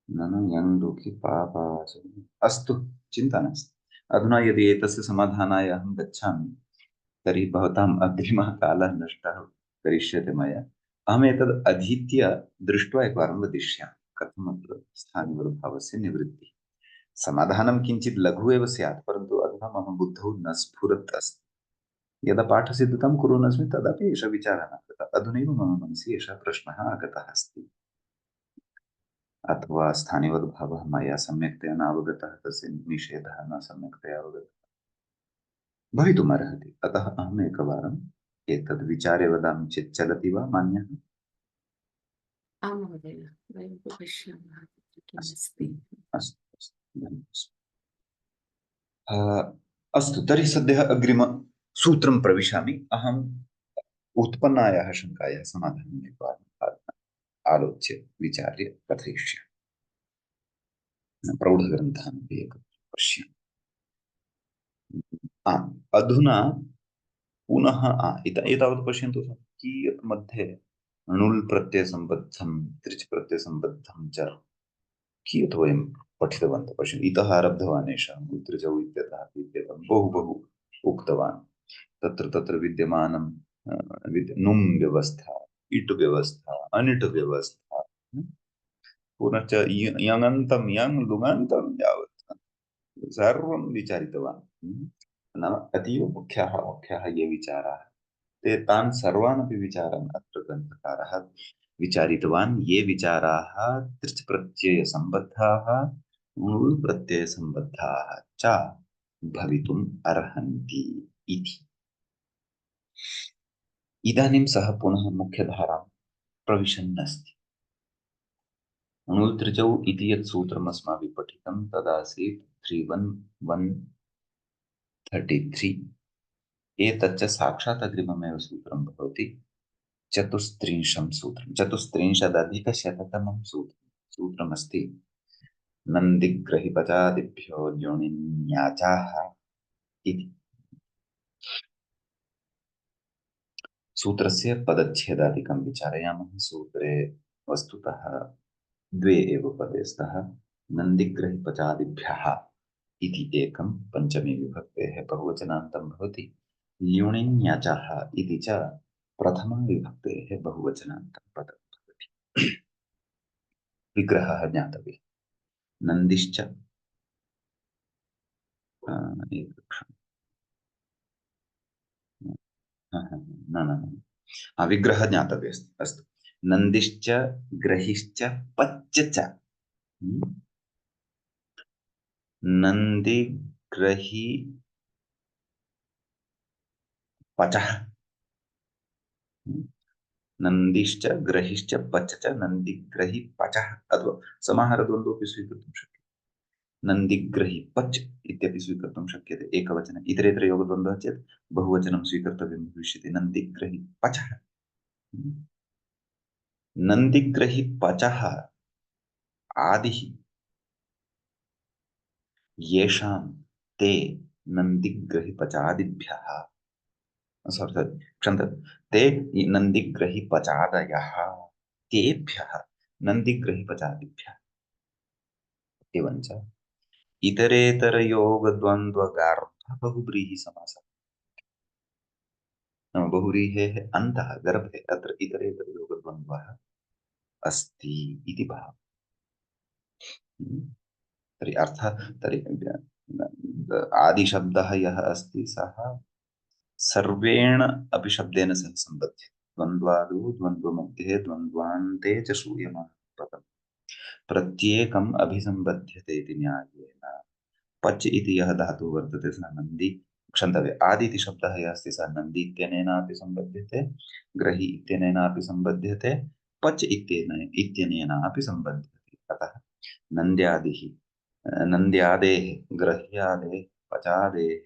B: ननु यं लुकि पापाचकम्। अस्तु, चिन्ता नास्ति। अधुना यदि एतस्य समाधानाय अहं गच्छामि तर्हि भवताम् अग्रिमः कालः नष्टः करिष्यते मया। अहमेतद् अधीत्य दृष्ट्वा एकवारं वदिष्यामि कथमत्र स्थानिवद्भावस्य निवृत्तिः। समाधानं किञ्चित् लघु एव स्यात्, परन्तु अधुना मम बुद्धौ न स्फुरत् अस्ति। यदा पाठसिद्धतां कुर्वन् अस्मि तदापि एषः विचारः न कृतः। अधुनैव मम मनसि एषः प्रश्नः आगतः अस्ति। अथवा स्थानिवद्भावः मया सम्यक्तया न अवगतः, तस्य निषेधः न सम्यक्तया अवगतः भवितुमर्हति। अतः अहम् एकवारम् एतद् विचारे वदामि चेत् चलति वा मान्यः?
A: आं महोदय, वयं पश्यामः तत्र किमस्ति।
B: अस्तु, तर्हि सद्यः अग्रिमसूत्रं प्रविशामि। अहम् उत्पन्नायाः शङ्कायाः समाधानम् एकवारम् आलोच्य विचार्य कथयिष्यामि। प्रौढग्रन्थान् अपि एकत्र पश्यामि। अधुना पुनः एतावत् पश्यन्तु, कियत् मध्ये णुल् प्रत्ययसम्बद्धं त्रिच् प्रत्ययसम्बद्धं च कियत् वयं पठितवन्तः। पश्यन्तु, इतः आरब्धवान् एषः मूलत्रिजौ इत्यतः इत्यतः बहु उक्तवान्। तत्र विद्यमानं नुम् व्यवस्था, इट् व्यवस्था, अनिट् व्यवस्था, पुनश्च यङन्तं यङ् लुङन्तं यावत् सर्वं विचारितवान्। नाम अतीव मुख्याः ये विचाराः, ते तान् सर्वानपि विचारान् अत्र ग्रन्थकारः विचारितवान्। ये विचाराः तृच् प्रत्ययसम्बद्धाः णुल् प्रत्ययसम्बद्धाः च भवितुम् अर्हन्ति इति। इदानीं सः पुनः मुख्यधारां प्रविशन् अस्ति। णुल् त्रिजौ इति यत् सूत्रम् अस्माभिः पठितं तदासीत् 31133। एतच्च साक्षात् अग्रिममेव सूत्रं भवति, चतुस्त्रिंशं सूत्रं, चतुस्त्रिंशदधिकशततमं सूत्रमस्ति। नन्दिग्रहिपचादिभ्यो ल्योनिन्याचाः इति। सूत्रस्य पदच्छेदादिकं विचारयामः। सूत्रे वस्तुतः द्वे एव पदे स्तः। नन्दिग्रहिपचादिभ्यः इति एकं पञ्चमी विभक्तेः बहुवचनान्तं भवति। ल्युणिन्यचः इति च प्रथमा विभक्तेः बहुवचनान्तं पदं भवति। विग्रहः ज्ञातव्यः। नन्दिश्च
C: न न न विग्रह ज्ञातव्य अस्तु नन्दिश्च ग्रहिश्च पच्च च नन्दिग्रही पचः नन्दिश्च ग्रहिश्च पच च नन्दिग्रही पचः अथवा समाहारद्वन्द्वोऽपि स्वीकर्तुं शक्यते नन्दिग्रही पच इत्यपि स्वीकर्तुं शक्यते एकवचने इतरेतरयोगद्वन्द्वः चेत् बहुवचनं स्वीकर्तव्यं भविष्यति नन्दिग्रही पचः नन्दिग्रही पचः आदिः येषां ते नन्दिग्रहिपचादिभ्यः sorry, क्षन्तव्यं ते नन्दिग्रहिपचादयः तेभ्यः नन्दिग्रहिपचादिभ्यः एवञ्च इतरेतरयोगद्वन्द्वगार्धबहुव्रीहिसमासः बहुव्रीहेः अन्तः गर्भे अत्र इतरेतरयोगद्वन्द्वः अस्ति इति भावः तर्हि अर्थः तर्हि आदिशब्दः यः अस्ति सः सर्वेण अपि शब्देन सह सम्बध्यते द्वन्द्वादौ द्वन्द्वमध्ये द्वन्द्वान्ते च श्रूयमाणं पदम् प्रत्येकम् अभिसम्बध्यते इति न्यायेन पच् इति यः धातुः वर्तते सः नन्दी क्षन्तव्य आदि इति शब्दः यः अस्ति सः नन्दी इत्यनेनापि सम्बध्यते ग्रहि इत्यनेनापि सम्बध्यते पच् इत्यनेनापि सम्बध्यते अतः नन्द्यादिः नन्द्यादेः ग्रह्यादेः पचादेः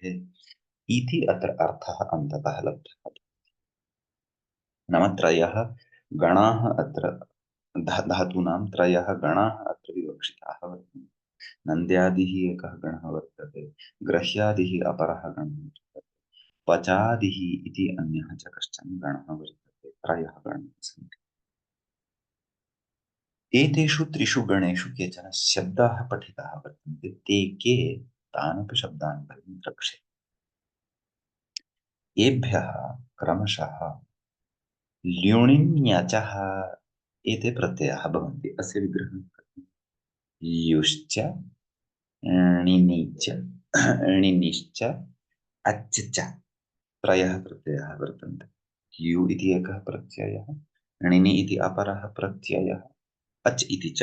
C: इति अत्र अर्थः अन्ततः लब्धः नाम त्रयः गणाः अत्र धातूनां त्रयः गणाः अत्र विवक्षिताः वर्तन्ते नन्द्यादिः एकः गणः वर्तते ग्रह्यादिः अपरः गणः वर्तते पचादिः इति अन्यः च कश्चन गणः वर्तते त्रयः गणाः सन्ति एतेषु त्रिषु गणेषु केचन शब्दाः पठिताः वर्तन्ते ते के तानपि शब्दान् भगिनी द्रक्ष्ये एभ्यः क्रमशः ल्युणिन्यचः एते प्रत्ययाः भवन्ति अस्य विग्रहं ल्युश्च णिनिच णिनिश्च अच् च त्रयः प्रत्ययाः वर्तन्ते ल्यु इति एकः प्रत्ययः णिनि इति अपरः प्रत्ययः अच् इति च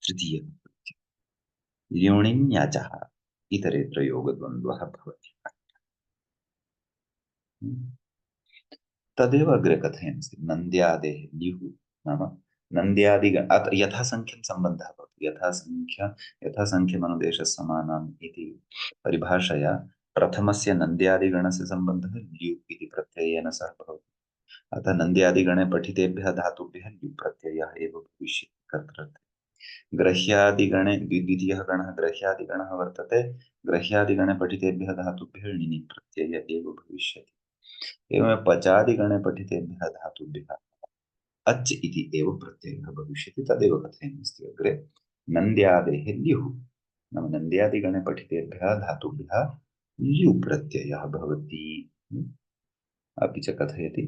C: तृतीयः प्रत्ययः ल्युणिन्यचः इतरेतरयोगद्वन्द्वः भवति तदेव अग्रे कथयन्ति नन्द्यादेः ल्युः नाम नन्द्यादि यथासङ्ख्यं सम्बन्धः भवति यथासङ्ख्यमनुदेशसमानम् इति परिभाषया प्रथमस्य नन्द्यादिगणस्य सम्बन्धः ल्यु इति प्रत्ययेन सह भवति अतः नन्द्यादिगणे पठितेभ्यः धातुभ्यः ल्यु प्रत्ययः एव भविष्यति कर्तृर्थे ग्रह्यादिगणे द्वितीयः गणः ग्रह्यादिगणः वर्तते ग्रह्यादिगणे पठितेभ्यः धातुभ्यः णिनि प्रत्यय एव भविष्यति एवमेव पचादिगणे पठितेभ्यः धातुभ्यः अच् इति एव प्रत्ययः भविष्यति तदेव कथयन्नस्ति अग्रे नन्द्यादेः ल्युः नाम नन्द्यादिगणे पठितेभ्यः धातुभ्यः ल्यु प्रत्ययः भवति अपि च कथयति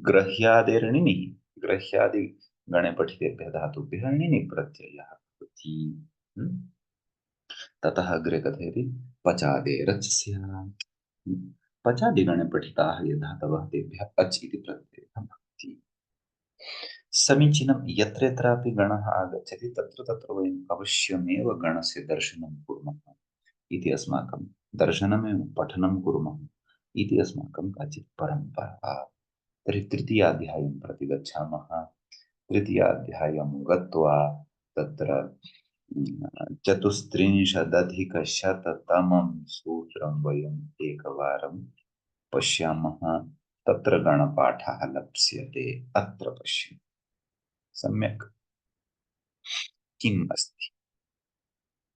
C: ग्रह्यादेर्णिनिः ग्रह्यादिगणे पठितेभ्यः धातुभ्यः णिनि प्रत्ययः भवति ततः अग्रे कथयति पचादेरच् स्यात् पचादिगणे पठिताः ये धातवः तेभ्यः अच् इति प्रत्ययः भवति समीचीनं यत्र यत्रापि गणः आगच्छति तत्र तत्र वयम् अवश्यमेव गणस्य दर्शनं कुर्मः इति अस्माकं दर्शनमेव पठनं कुर्मः इति अस्माकं काचित् परम्परा तर्हि तृतीयाध्यायं प्रति गच्छामः तृतीयाध्यायं गत्वा तत्र चतुस्त्रिंशदधिकशततमं सूत्रं वयम् एकवारं पश्यामः तत्र गणपाठः लप्स्यते अत्र पश्यन्तु सम्यक् किम् अस्ति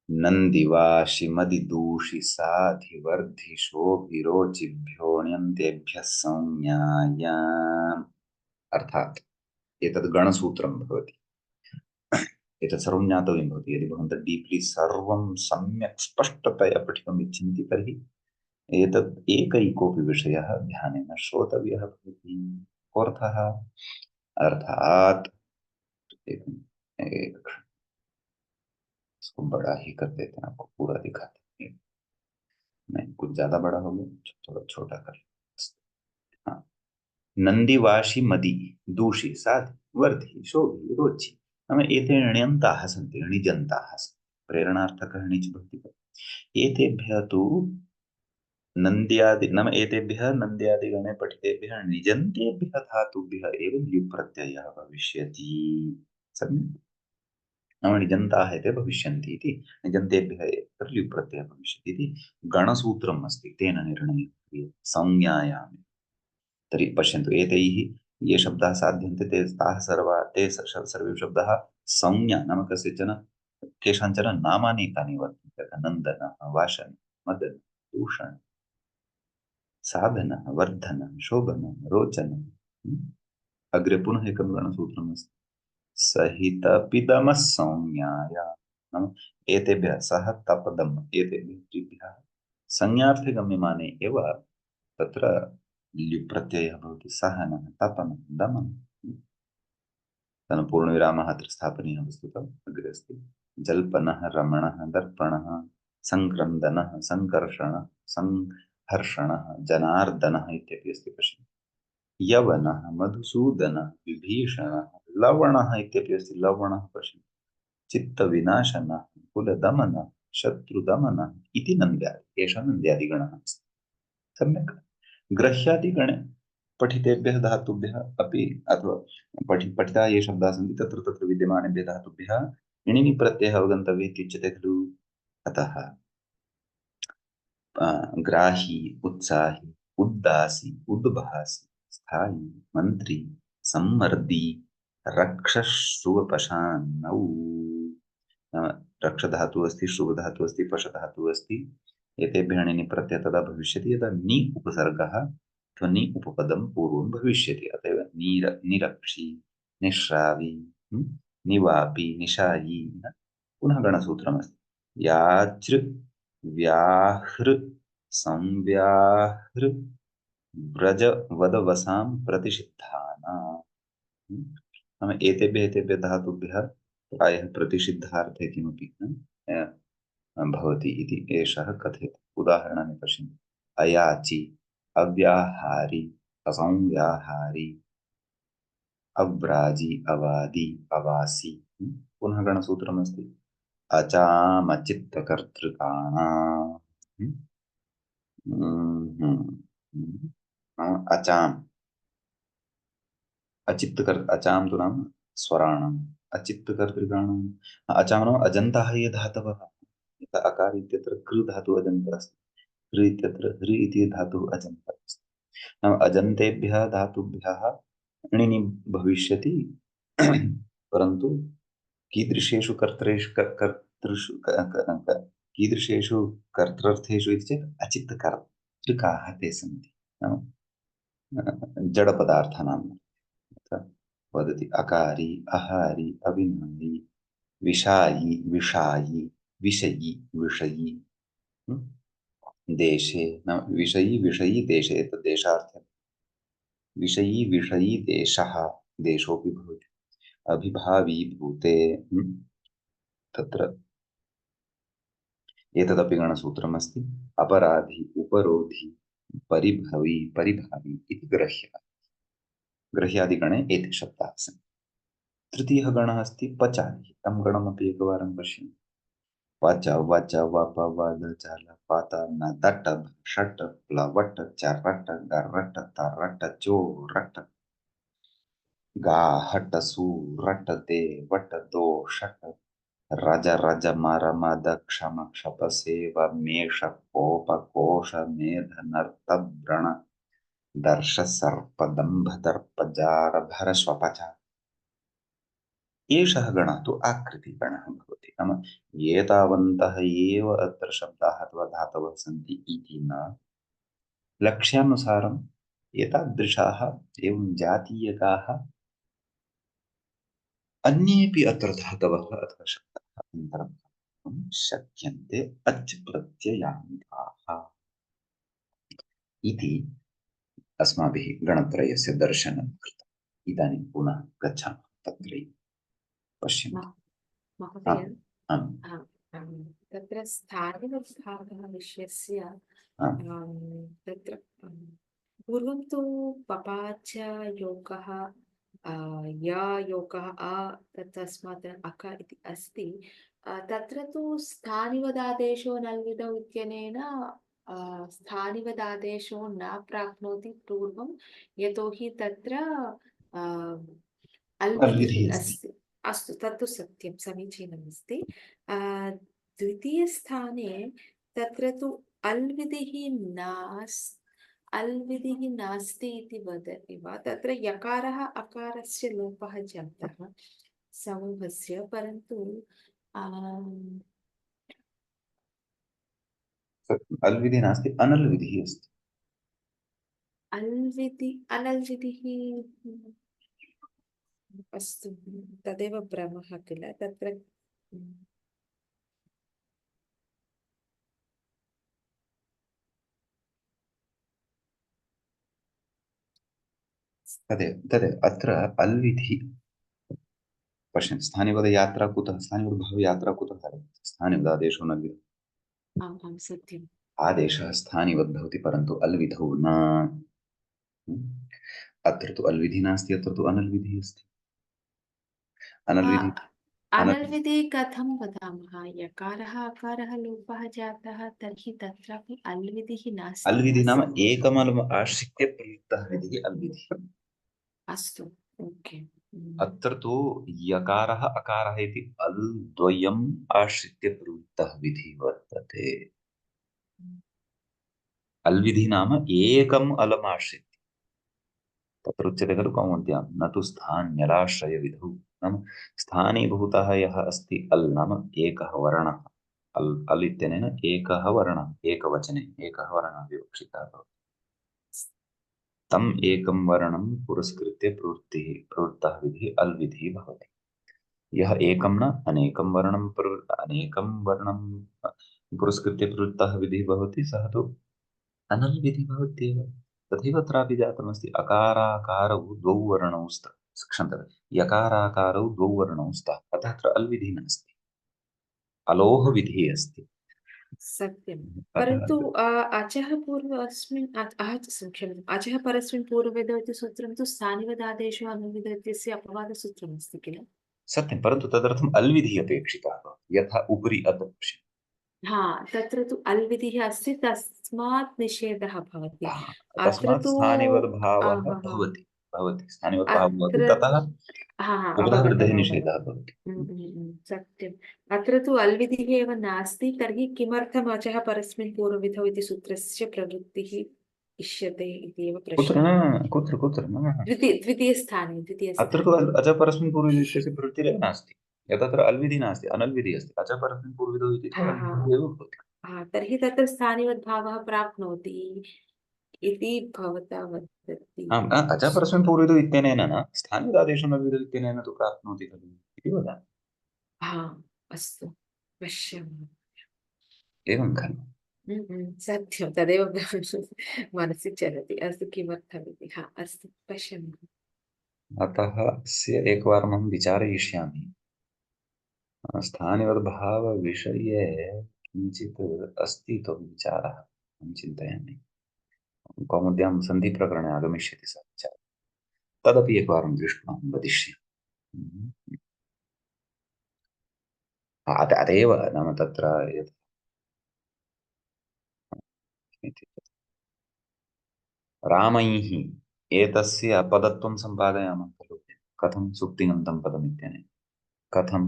C: नन्दिवाशिमदिदूषि साधिवर्धिशोभिरोचिभ्योऽण्यन्तेभ्यः संज्ञायाम् अर्थात् एतद् गणसूत्रं भवति एतत् सर्वं ज्ञातव्यं भवति यदि भवन्तः डीप्लि सर्वं सम्यक् स्पष्टतया पठितुम् इच्छन्ति तर्हि एतत् एकैकोऽपि विषयः ध्यानेन श्रोतव्यः भवति कोऽर्थः अर्थात् इसको बड़ा ही कर देते हैं आपको पूरा दिखाते हैं नहीं कुछ ज्यादा बड़ा हो गया थोड़ा छोटा कर हाँ नन्दिवाशी मदी दूषी साधि वर्धि शोभि रोचि नाम एते ण्यन्ताः सन्ति णिजन्ताः सन्ति प्रेरणार्थकः णिच् भवति एतेभ्यः तु नन्द्यादि नाम एतेभ्यः नन्द्यादिगणे पठितेभ्यः णिजन्तेभ्यः धातुभ्यः एव ल्युप् प्रत्ययः भविष्यति सम्यक् नाम णिजन्ताः एते भविष्यन्ति इति णिजन्तेभ्यः एव ल्युप् प्रत्ययः भविष्यति इति गणसूत्रम् अस्ति तेन निर्णयः क्रियते संज्ञायाम् तर्हि पश्यन्तु एतैः ये शब्दाः साध्यन्ते ते ताः सर्वे शब्दाः संज्ञा नाम कस्यचन केषाञ्चन नामानि तानि वर्तन्ते यथा नन्दनः वाशनः मदनः दूषणः साधनः वर्धनः शोभनः रोचनः अग्रे पुनः एकं गणसूत्रमस्ति सहितपिदमः संज्ञाया नाम एतेभ्यः सह तपदम् एतेभ्यः त्रिभ्यः संज्ञार्थे गम्यमाने एव तत्र ल्युप् प्रत्ययः भवति सहनः तपनः दमनः तन् पूर्णविरामः अत्र स्थापनीयः वस्तुतः अग्रे अस्ति जल्पनः रमणः दर्पणः सङ्क्रन्दनः सङ्कर्षणः संहर्षणः जनार्दनः इत्यपि अस्ति पश्यन्तु यवनः मधुसूदनः विभीषणः लवणः इत्यपि अस्ति लवणः पश्यन्तु चित्तविनाशनः कुलदमनः शत्रुदमनः इति नन्द्यादि एषः नन्द्यादिगणः अस्ति सम्यक् ग्रह्यादिगणे पठितेभ्यः धातुभ्यः अपि अथवा पठिताः ये शब्दाः सन्ति तत्र तत्र विद्यमानेभ्यः धातुभ्यः णिनि प्रत्ययः अवगन्तव्यः इत्युच्यते खलु अतः ग्राही उत्साही उद्दासी उद्भासी स्थायी मन्त्री सम्मर्दी रक्षश्रुवपशान्नौ रक्षधातुः अस्ति श्रुवधातुः अस्ति पशधातुः अस्ति एतेभ्यः णिनि प्रत्ययः तदा भविष्यति यदा नि उपसर्गः ध्वनि उपपदं पूर्वं भविष्यति अतएव निरक्षी निश्रावी निवापी निशायी पुनः गणसूत्रमस्ति याचृ व्याहृ संव्याहृ व्रज वदवसां प्रतिषिद्धाना नाम एतेभ्यः धातुभ्यः प्रायः प्रतिषिद्धार्थे किमपि भवति इति एषः कथयति उदाहरणानि पश्यन्तु अयाचि अव्याहारी असंव्याहारी अव्राजी अवादी अवासी पुनः गणसूत्रमस्ति अचामचित्तकर्तृकाणाम् अचाम अचाम तु नाम स्वराणाम् अचित्तकर्तृकाणाम् अचाम नाम अजन्ताः ये धातवः यथा अकार इत्यत्र कृ धातुः अजन्तः अस्ति कृ इत्यत्र ह्रि इति धातुः अजन्तः अस्ति नाम अजन्तेभ्यः धातुभ्यः णिनि भविष्यति परन्तु कीदृशेषु कीदृशेषु कर्तृर्थेषु इति चेत् अचित्तकर्तृकाः ते सन्ति नाम जडपदार्थानां वदति अकारी अहारी अभिमानी विषायी विषायी विषयी विषयी देशे नाम विषयी विषयी देशे तद्देशार्थः विषयी विषयी देशः देशोऽपि भवति अभिभावी भूते तत्र एतदपि गणसूत्रमस्ति अपराधी उपरोधी परिभवी परिभावी इति ग्रह्यादिगणे एते शब्दाः सन्ति तृतीयः गणः अस्ति पचादि तं गणमपि एकवारं पश्यन्तु पच वच वप वद चल पत न दट षट प्लवट चरट गरट तरट चोरट गाहट सूरट दे वट दो षट रज रज मर मद क्षम क्षप सेव मेष कोप कोश मेध नर्त व्रण दर्श सर्प दंभ दर्प जार भर स्वपच एषः गणः तु आकृतिगणः भवति नाम एतावन्तः एव अत्र शब्दाः अथवा धातवः सन्ति इति न लक्ष्यानुसारम् एतादृशाः एवं जातीयकाः अन्येपि अत्र धातवः अथवा शब्दाः अन्तर्भवितुं शक्यन्ते अच् प्रत्ययान्ताः इति अस्माभिः गणत्रयस्य दर्शनं कृतम् इदानीं पुनः गच्छामः तत्रैव पश्यन्तु
A: महोदय
C: आम्
A: तत्र स्थानिकविभागः विषयस्य
C: आम्
A: तत्र पूर्वं तु पपाच योगः या योगः तत् तस्मात् अक इति अस्ति। तत्र तु स्थानिवदादेशो नल्विदौ इत्यनेन स्थानिवदादेशो न प्राप्नोति पूर्वं, यतोहि तत्र अ, अल्विधिः
C: अल्विधिः अस्ति।
A: अस्ति। अस्तु, तत्तु सत्यं, समीचीनमस्ति। अ, द्वितीयस्थाने तत्र तु अल्विधिः अल्विधिः नास्ति इति वदति वा? तत्र यकारः अकारस्य लोपः जातः समूहस्य, परन्तु आम्,
C: अल्विधिः नास्ति, अनल्विधिः अस्ति।
A: अनल्विधिः अस्तु, तदेव भ्रमः किल तत्र।
C: तदेव अत्र अल्विधि पश्यन्तु, स्थानिपद यात्रा कुतः, स्थानिपदभाव यात्रा कुतः भवति? स्थानिपदादेशो न विद्यते।
A: आम् आम् सत्यम्।
C: आदेशः स्थानिवद् भवति, परन्तु अल्विधौ न। अत्र तु अल्विधिः नास्ति, अत्र तु अनल्विधिः अस्ति। अनल्विधिः
A: अनल्विधे कथं वदामः? यकारः अकारः लोपः जातः तर्हि तत्रापि अल्विधिः नास्ति वा?
C: अल्विधिः नाम एकमलम् आश्रित्य प्रयुक्तः विधिः अल्विधिः।
A: अस्तु, ओके।
C: अत्र तु यकारः अकारः इति अल् द्वयम् आश्रित्य प्रयुक्तः विधिः वर्तते। अल्विधिः नाम एकम् अलम् आश्रित्य। तत्र उच्यते खलु कौमुद्यां न तु स्थान्यलाश्रयविधौ, नाम स्थानीभूतः यः अस्ति अल् नाम एकः वर्णः। अल् इत्यनेन एकः वर्णः, एकवचने एकः वर्णः विवक्षितः भवति। तम् एकं वर्णं पुरस्कृत्य प्रवृत्तः विधिः अल् विधिः भवति। यः एकं न अनेकं वर्णं पुरस्कृत्य प्रवृत्तः विधिः भवति, सः तु अनल् विधिः भवत्येव। तथैव अत्रापि जातमस्ति, अकाराकारौ द्वौ वर्णौ स्तः, क्षम्यतां, यकाराकारौ द्वौ वर्णौ स्तः, अतः अत्र अल् विधिः नास्ति, अलोः विधिः अस्ति।
A: सत्यं,
C: अतः
A: परन्तु अचः पूर्वस्मिन् क्षम्यताम्, अचः परस्मिन् पूर्वविधौ इति सूत्रं तु स्थानिवदादेशो अनुविध इत्यस्य अपवादसूत्रमस्ति किल?
C: सत्यं, परन्तु तदर्थम् अल् विधिः अपेक्षितः भवति, यथा उपरि अदृश्यते।
A: तत्र तु अल्विधिः अस्ति, तस्मात् निषेधः भवति। अत्र
C: तस्मात्
A: तु
C: स्थानिवद्भावः
A: हा हा
C: भवति, स्थानिवद्भावः भवति,
A: अत्र
C: ततः
A: अवगत
C: उपधावृद्धेः
A: अवगत।
C: निषेधः भवति।
A: सत्यम्। अत्र तु अल्विधिः एव नास्ति, तर्हि किमर्थम् अचः परस्मिन् पूर्वविधौ इति सूत्रस्य प्रवृत्तिः इष्यते इति एव
C: कुत्र
A: प्रश्नः।
C: न कुत्र कुत्र न
A: द्वितीयस्थाने
C: अत्र तु
A: द्वितीयस्थाने
C: अजः परस्मिन् पूर्वविधौ इत्यस्य प्रवृत्तिरेव नास्ति, यतत्र अल्विधिः नास्ति, अनल्विधिः अस्ति। अजः परस्मिन् पूर्वविधौ इति तु
A: हा हा
C: अल्विधिः एव भवति।
A: तर्हि तत्र स्थानिवद्भावः प्राप्नोति इति भवता वदति।
C: आम्, अजः परस्मिन् पूर्वविधौ इत्यनेन न, स्थानिवदादेशो नल्विधौ इत्यनेन तु प्राप्नोति खलु इति वदामि।
A: हा, अस्तु, पश्यामः।
C: एवं खलु।
A: सत्यं, तदेव मनसि चलति। अस्तु, किमर्थमिति। अस्तु, पश्यामः।
C: अतः अस्य एकवारम् अहं विचारयिष्यामि। स्थानिवद्भावविषये किञ्चित् अस्ति इतोपि विचारः, अहं चिन्तयामि। कौमुद्यां सन्धिप्रकरणे आगमिष्यति सः विचारः, तदपि एकवारं दृष्ट्वा अहं वदिष्यामि। अतएव नाम तत्र यत् इति रामैः एतस्य पदत्वं सम्पादयामः खलु, कथं सुप्तिङन्तं पदमित्यनेन, कथं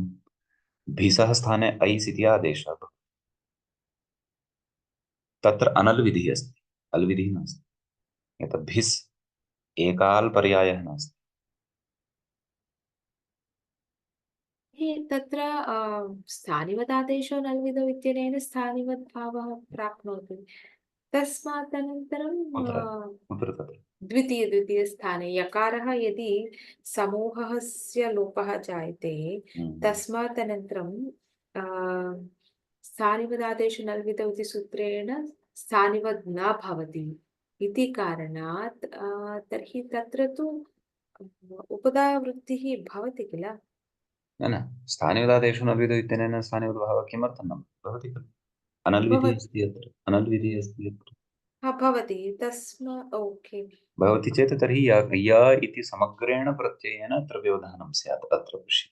C: भिसः स्थाने ऐस् इति आदेशः भवति। तत्र अनल् विधिः अस्ति, अल् विधिः नास्ति, यत् भिस् एकाल् पर्यायः नास्ति।
A: तत्र स्थानिवदादेशो नल्विदौ इत्यनेन स्थानिवद्भावः प्राप्नोति। तस्मात् अनन्तरं
C: कुत्र कुत्र तत्र
A: द्वितीयस्थाने यकारः यदि समूहस्य लोपः जायते, तस्मात् अनन्तरं अ, स्थानिवदादेशो नल्विदौ इति सूत्रेण स्थानिवद् न भवति इति कारणात् तर्हि तत्र तु उपधावृत्तिः भवति किल?
C: न न, स्थानिवदादेशो नल्विधौ इत्यनेन स्थानिवद्भावः किमर्थं न भवति खलु, अनल् विधिः
A: भवति।
C: अस्ति अत्र, अनल् विधिः अस्ति अत्र।
A: हा भवति ओके।
C: भवति चेत् तर्हि य इति समग्रेण प्रत्ययेन अत्र व्यवधानं स्यात्। अत्र पश्य,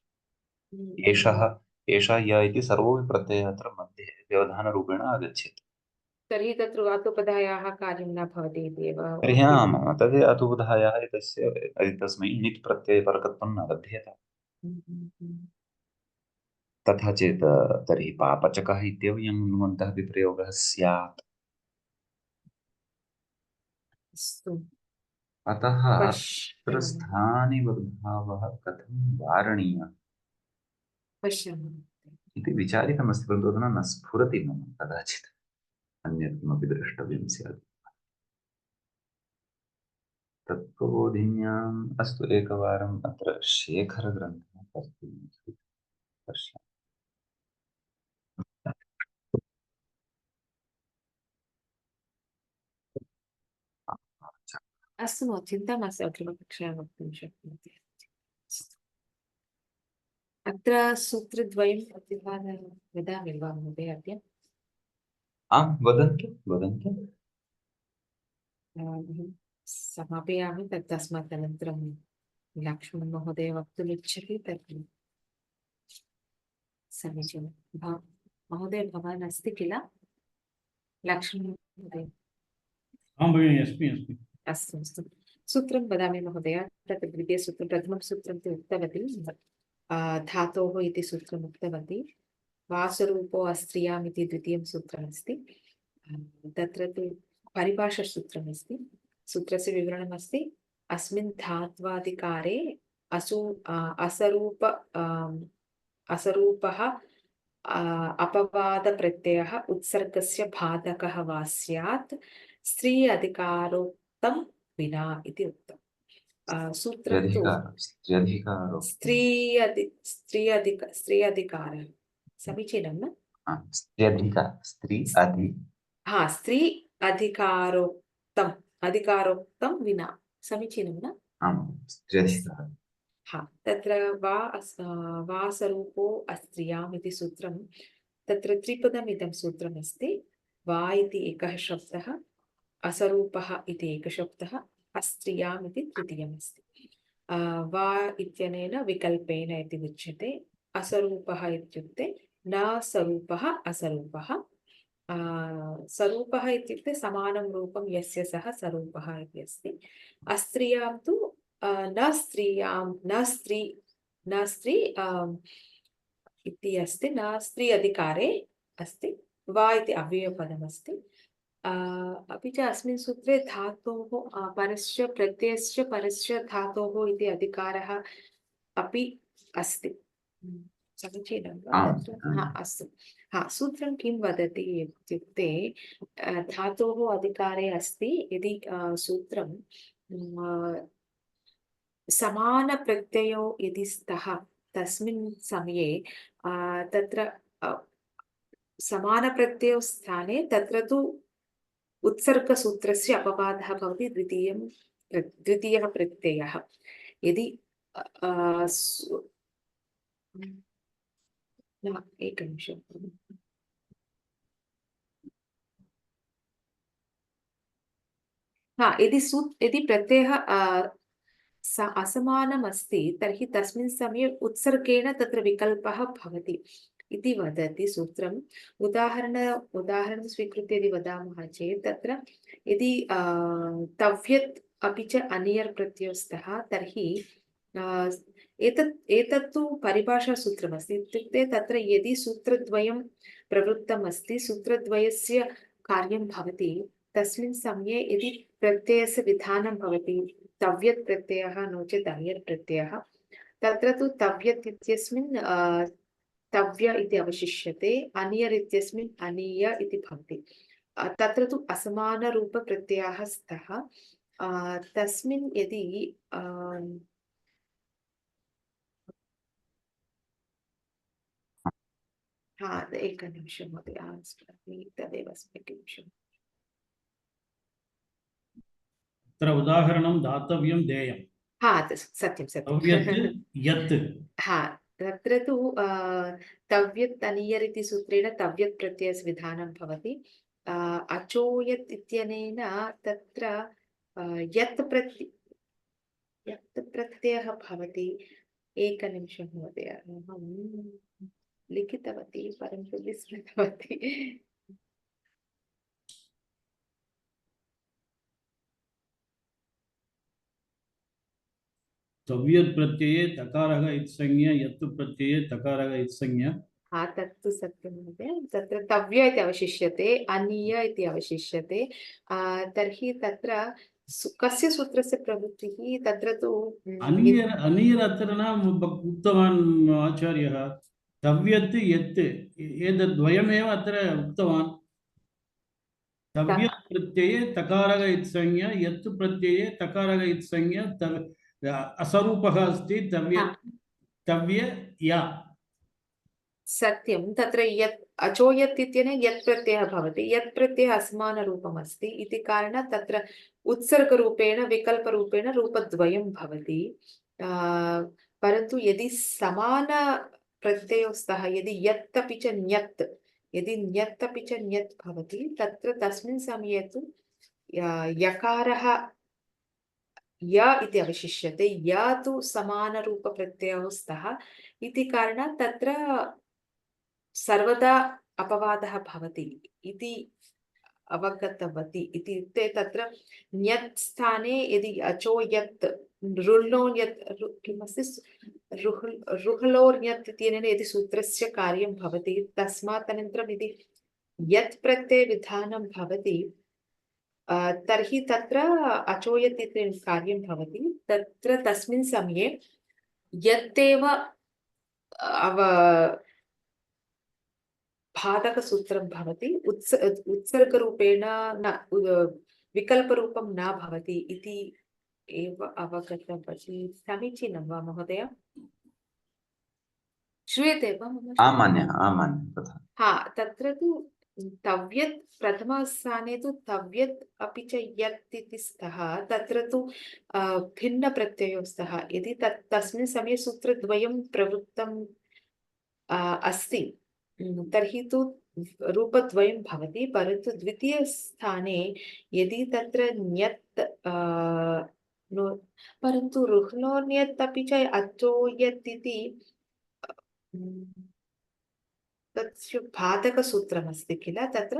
C: एषः एषा य इति सर्वोऽपि प्रत्ययः अत्र मध्ये व्यवधानरूपेण आगच्छेत्।
A: तर्हि तत्र आतुपदायाः कार्यं न भवति इति एव।
C: तर्हि
A: ओके।
C: आम्, तद् अतुबुधायाः तस्मै णित् प्रत्ययपरकत्वं न लभ्येत। तथा चेत् तर्हि पापचकः इत्येव नुवन्तः विप्रयोगः स्यात्।
A: अस्तु,
C: अतः अत्र
A: पश्यामः
C: स्थानिवद्भावः कथं वारणीयः
A: पश्यामः।
C: इति विचारितमस्ति, परन्तु अधुना न स्फुरति मम। कदाचित् अन्यत् किमपि द्रष्टव्यं स्यात्। तत्त्वबोधिन्याम् अस्तु, एकवारम् अत्र शेखरग्रन्थः अस्ति, पश्यामः।
A: अस्तु महोदय, चिन्ता मास्तु, अग्रिमकक्षायां वक्तुं शक्नोति। अत्र सूत्रद्वयं प्रतिपादनं वदामि वा महोदय अद्य?
C: आम्, वदन्तु वदन्तु।
A: समापयामि, तस्मात् अनन्तरं लक्ष्मणमहोदय वक्तुमिच्छति तर्हि समीचीनं। महोदय भवान् अस्ति किल? लक्ष्मणमहोदय?
D: आं भगिनि, अस्मि अस्मि।
A: अस्तु अस्तु, सूत्रं वदामि महोदय। तत् द्वितीयसूत्रं, प्रथमं सूत्रं तु उक्तवती, धातोः इति सूत्रम् उक्तवती। वासरूपो अस्त्रियाम् इति द्वितीयं सूत्रमस्ति। तत्र तु परिभाषासूत्रमस्ति। सूत्रस्य विवरणमस्ति, अस्मिन् धात्वादिकारे असरूपः अपवादप्रत्ययः उत्सर्गस्य बाधकः वा स्यात् स्त्री अधिकारोक्तं विना इति उक्तम्। सूत्रं तु स्त्री अधिकारः समीचीनं न? स्त्री अधिकारोक्तं विना समीचीनं न? हा, तत्र वासरूपो अस्त्रियाम् इति सूत्रं, तत्र त्रिपदमिदं सूत्रमस्ति। वा इति एकः शब्दः, असरूपः इति एकः शब्दः, अस्त्रियाम् इति तृतीयमस्ति। वा इत्यनेन विकल्पेन इति उच्यते। असरूपः इत्युक्ते न स्वरूपः असरूपः। स्वरूपः इत्युक्ते समानं रूपं यस्य सः स्वरूपः इति अस्ति। अस्त्रियां तु न स्त्री इति अस्ति, न स्त्री अधिकारे अस्ति। वा इति अव्ययपदमस्ति। अपि च अस्मिन् सूत्रे धातोः परस्य प्रत्ययस्य परस्य धातोः इति अधिकारः अपि अस्ति। समीचीनं वा तत्र? हा, अस्तु। हा, सूत्रं किं वदति इत्युक्ते, धातोः अधिकारे अस्ति यदि सूत्रं समानप्रत्ययो यदि स्तः तस्मिन् समये तत्र समानप्रत्ययो स्थाने तत्र तु उत्सर्गसूत्रस्य अपवादः भवति, द्वितीयः प्रत्ययः। यदि एकनिमिषम्, यदि प्रत्ययः असमानम् अस्ति तर्हि तस्मिन् समये उत्सर्गेण तत्र विकल्पः भवति इति वदति सूत्रम्। उदाहरणं स्वीकृत्य यदि वदामः चेत्, तत्र यदि तव्यत् अपि च अनियर् प्रत्ययो स्तः तर्हि एतत्तु परिभाषासूत्रमस्ति। इत्युक्ते तत्र यदि सूत्रद्वयं प्रवृत्तम् अस्ति, सूत्रद्वयस्य कार्यं भवति, तस्मिन् समये यदि प्रत्ययस्य विधानं भवति, तव्यत् प्रत्ययः नो चेत् अनियर् प्रत्ययः, तत्र तु तव्यत् इत्यस्मिन् तव्य इति अवशिष्यते, अनियर् इत्यस्मिन् अनीय इति भवति। तत्र तु असमानरूपप्रत्ययाः स्तः। तस्मिन् यदि एकनिमिषं महोदय, तदेव अस्मि, एकनिमिषम्।
D: अत्र उदाहरणं दातव्यं देयं।
A: हा, सत्यं
D: तव्यत् यत्।
A: हा, तत्र तु तव्यत् अनियर् इति सूत्रेण तव्यत् प्रत्ययस्य विधानं भवति। अचोयत् इत्यनेन तत्र यत् प्रत्ययः भवति। एकनिमिषं महोदय, अहं लिखितवती परन्तु विस्मृतवती।
D: तव्यत् प्रत्यये तकारः इत्संज्ञा यत् प्रत्यये तकारः इत्संज्ञा।
A: तत्तु सत्यं महोदय। तत्र तव्य इति अवशिष्यते, अनीय इति अवशिष्यते। तर्हि तत्र कस्य सूत्रस्य प्रवृत्तिः? तत्र तु
D: अनीयर अत्र न उक्तवान् आचार्यः। तव्यत् यत् एतद्द्वयमेव अत्र उक्तवान्। तव्यत् प्रत्यये तकारः इत्संज्ञा यत् प्रत्यये तकारः इत्संज्ञा असरूपः अस्ति तव्य या।
A: सत्यं। तत्र यत् अचोयत् इत्यनेन यत् प्रत्ययः भवति। यत् प्रत्ययः असमानरूपम् अस्ति इति कारणात् तत्र उत्सर्गरूपेण विकल्परूपेण रूपद्वयं भवति। परन्तु यदि समान प्रत्ययौ स्तः, यदि यत् अपि च ण्यत्, यदि ण्यत् अपि च ण्यत् भवति, तत्र तस्मिन् समये तु यकारः य इति अवशिष्यते। य तु समानरूपप्रत्ययौ स्तः इति कारणात् तत्र सर्वदा अपवादः भवति इति अवगतवती। इत्युक्ते तत्र ण्यत् स्थाने यदि अचो यत् रुल्लोण्यत् किमस्ति रुहलोर्ण्यत् इत्यनेन यदि सूत्रस्य कार्यं भवति, तस्मात् अनन्तरं यदि यत् प्रत्ययविधानं भवति, तर्हि तत्र अचोयत् इति कार्यं भवति। तत्र तस्मिन् समये यत्तेव बाधकसूत्रं भवति, उत्सर्गरूपेण न विकल्परूपं न भवति इति एव अवगतवती। समीचीनं वा महोदय? श्रूयते वा मम?
C: आमान्य तथा।
A: तत्र तु तव्यत् प्रथमस्थाने तु तव्यत् अपि च यत् इति स्तः। तत्र तु भिन्नप्रत्ययौ स्तः। यदि तस्मिन् समये सूत्रद्वयं प्रवृत्तं अस्ति, तर्हि तु रूपद्वयं भवति। परन्तु द्वितीयस्थाने यदि तत्र ण्यत् परन्तु रुह्लोर्ण्यत् अपि च अचोयत् इति तस्य बाधकसूत्रमस्ति किल तत्र?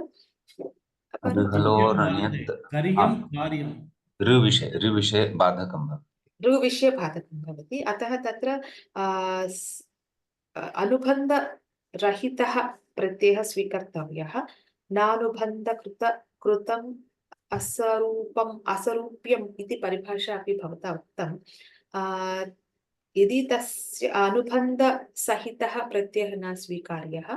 C: रुहलोरण्यत्
D: कार्यं कार्यं
C: ऋविषये बाधकं भवति।
A: ऋविषये बाधकं भवति। अतः तत्र अनुबन्धरहितः प्रत्ययः स्वीकर्तव्यः। नानुबन्धकृतम् असरूप्यम् इति परिभाषा अपि भवता उक्तं। यदि तस्य अनुबन्धसहितः प्रत्ययः न स्वीकार्यः,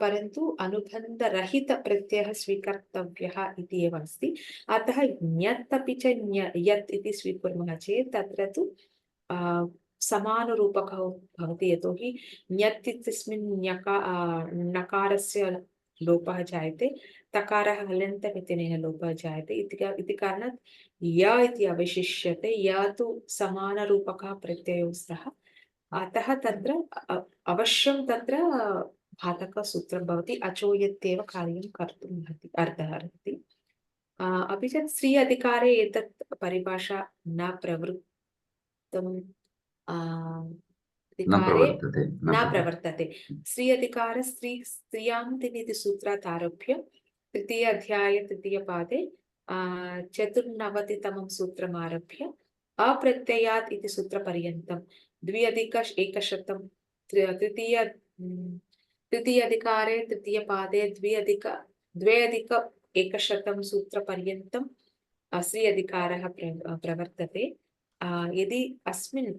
A: परन्तु अनुबन्धरहितप्रत्ययः स्वीकर्तव्यः इति एव अस्ति। अतः ण्यत् अपि च यत् इति स्वीकुर्मः चेत् तत्र तु समानरूपकः भवति। यतोहि ण्यत् इत्यस्मिन् णकारस्य लोपः जायते, तकारः हलन्तम् इत्यनेन लोपः जायते। इति कारणात् य इति अवशिष्यते। य तु समानरूपकः प्रत्ययौ स्तः। अतः तत्र अवश्यं तत्र बाधकसूत्रं भवति। अचोयत्येव कार्यं कर्तुं अर्हति। अपि च स्त्री अधिकारे एतत् परिभाषा न प्रवर्तते। स्त्री अधिकार स्त्रियान्तिनिति सूत्रात् आरभ्य तृतीय अध्याय तृतीयपादे 94तमं सूत्रम् आरभ्य अप्रत्ययात् इति सूत्रपर्यन्तं 2+100 तृतीय अधिकारे तृतीयपादे 2+100 सूत्रपर्यन्तं स्त्री अधिकारः प्रवर्तते। यदि अस्मिन्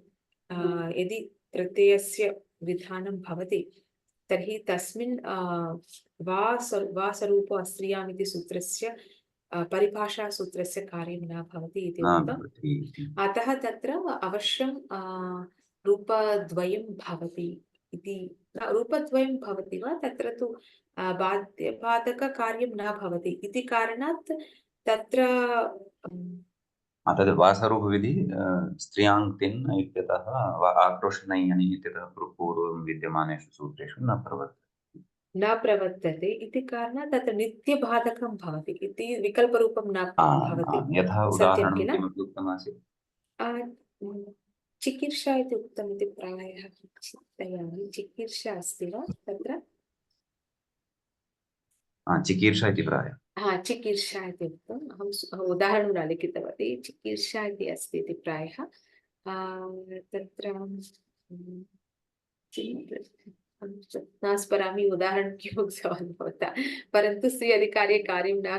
A: यदि प्रत्ययस्य विधानं भवति, तर्हि तस्मिन् वा स्वरूपो अस्त्रियाम् इति सूत्रस्य परिभाषासूत्रस्य कार्यं न भवति इति उक्तम्। अतः तत्र अवश्यं रूपद्वयं भवति इति। रूपद्वयं भवति वा? तत्र तु बाधककार्यं न भवति इति कारणात् तत्र
C: तद् वासरूपविधि स्त्रियाङ्क्तिन् इत्यतः आक्रोशनैयनि इत्यतः पूर्वं विद्यमानेषु सूत्रेषु न प्रवर्तते।
A: न प्रवर्तते इति कारणात् तत्र नित्यबाधकं भवति इति विकल्परूपं न भवति।
C: यथा
A: सत्यं
C: उदाहरणं
A: किल?
C: किमपि उक्तमासीत्?
A: चिकीर्षा इति उक्तमिति प्रायः चिन्तयामि। चिकीर्षा अस्ति वा तत्र?
C: चिकीर्षा इति प्रायः।
A: चिकीर्षा इति उक्तम्। अहम् उदाहरणं न लिखितवती। चिकीर्षा इति अस्ति इति प्रायः। तत्र न स्मरामि उदाहरणं किम् उक्तवान् भवता, परन्तु स्वीय अधिकारे कार्यं न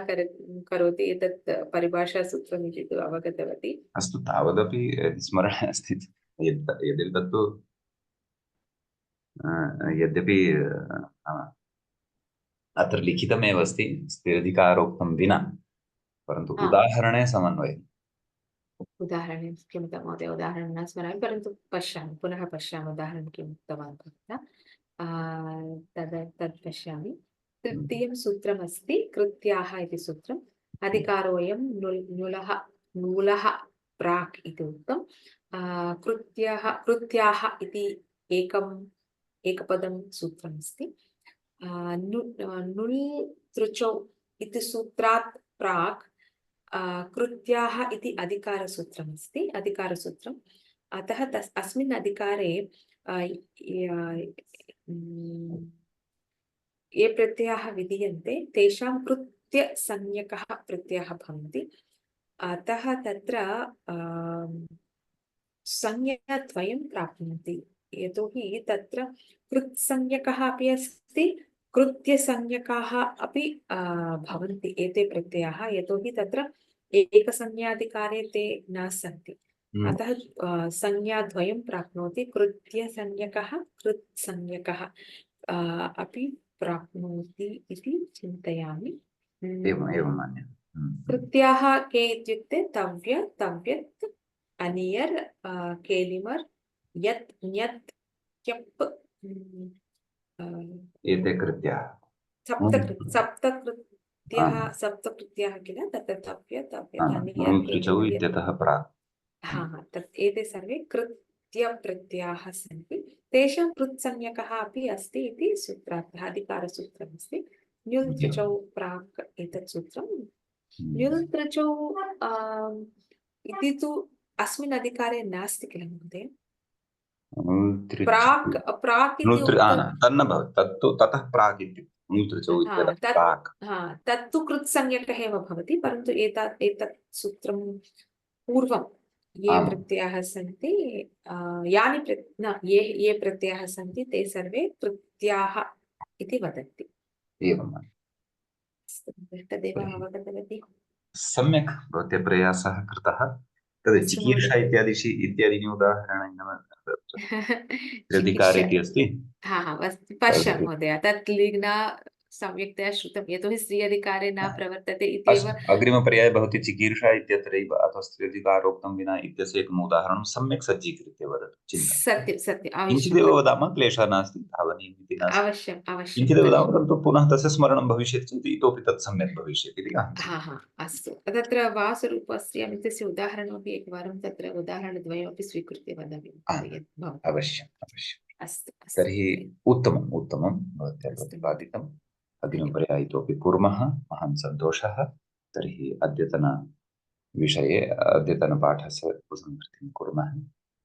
A: करोति एतत् परिभाषासूत्रम् इति तु अवगतवती।
C: अस्तु, तावदपि स्मरणे अस्ति। यद्यपि तत्तु यद्यपि अत्र लिखितमेव अस्ति स्थिराधिकारोक्तं विना, परन्तु उदाहरणे समन्वयः।
A: उदाहरणे क्षम्यतां महोदय, उदाहरणं न स्मरामि, परन्तु पश्यामि, पुनः पश्यामि उदाहरणं किम् उक्तवान् भवता। तद् पश्यामि। तृतीयं सूत्रमस्ति कृत्याः इति सूत्रम्। अधिकारोऽयं नूलः प्राक् इति उक्तं। कृत्याः इति एकपदं सूत्रमस्ति। नुल् तृचौ इति सूत्रात् प्राक् कृत्याः इति अधिकारसूत्रमस्ति, अधिकारसूत्रम्। अतः अस्मिन् अधिकारे ये प्रत्ययाः विधीयन्ते तेषां कृत्यसंज्ञकः प्रत्ययः भवन्ति। अतः तत्र संज्ञाद्वयं प्राप्नोति, यतोहि तत्र कृत्संज्ञकः अपि अस्ति, कृत्यसंज्ञकाः अपि भवन्ति एते प्रत्ययाः, यतोहि तत्र एकसंज्ञाधिकारे ते न सन्ति। अतः संज्ञाद्वयं प्राप्नोति, कृत्यसंज्ञकः कृत्संज्ञकः अपि प्राप्नोति इति चिन्तयामि।
C: एवं मन्ये।
A: कृत्याः के इत्युक्ते तव्य, तव्यत्, अनियर्, केलिमर्, यत्, ञत्, क्यप्,
C: एते कृत्याः।
A: सप्तकृत्याः किल, तत्र तव्य, तव्यत्, अनियर्,
C: नुल् तृचौ
A: केलिमर्,
C: इत्यतः प्राक्।
A: तत् एते सर्वे कृत्यप्रत्ययाः सन्ति। तेषां कृत्संज्ञकः अपि अस्ति इति सूत्रार्थः, अधिकारसूत्रमस्ति। न्युल् तृचौ प्राक् एतत् सूत्रम्। न्युल् तृचौ इति तु अस्मिन् अधिकारे नास्ति किल महोदय? प्राक् इति
C: तन्न भवति, तत्तु ततः प्राक् इत्युक्ते नुल् तृचौ इत्यतः प्राक्।
A: तत्तु कृत्संज्ञकः एव भवति, परन्तु एतत् सूत्रं पूर्वं ये प्रत्ययाः सन्ति, ये प्रत्ययाः सन्ति ते सर्वे कृत्याः इति वदन्ति।
C: एवं
A: तदेव अवगतवती।
C: सम्यक्, भवत्या प्रयासः कृतः। तद् चिकीर्षा इत्यादीनि उदाहरणानि अधिकारे इति अस्ति।
A: पश्यामि महोदय, तत् लिग्ना सम्यक्तया श्रुतं, यतोहि स्त्री अधिकारे न प्रवर्तते इत्येव।
C: अग्रिमपर्याये भवती चिकीर्षा इत्यत्रैव अथवा स्त्रियधिकारोक्तं विना इत्यस्य एकम् उदाहरणं सम्यक् सज्जीकृत्य वदतु। चिन्ता
A: सत्यं
C: किञ्चिदेव वदामः, क्लेशः नास्ति, धावनीयम् इति नास्ति।
A: अवश्यं
C: किञ्चिदेव वदामः, परन्तु पुनः तस्य स्मरणं भविष्यति चेत् इतोपि तत् सम्यक् भविष्यति इति
A: अस्तु। तत्र वासरूपस्य इत्यस्य उदाहरणमपि एकवारं तत्र उदाहरणद्वयमपि स्वीकृत्य वदामि।
C: अवश्यम्।
A: अस्तु।
C: तर्हि उत्तमं भवत्या प्रतिपादितम्। अग्रिमपर्याये इतोपि कुर्मः। महान् सन्तोषः। तर्हि अद्यतनविषये, अद्यतनपाठस्य उपसंहृतिं कुर्मः।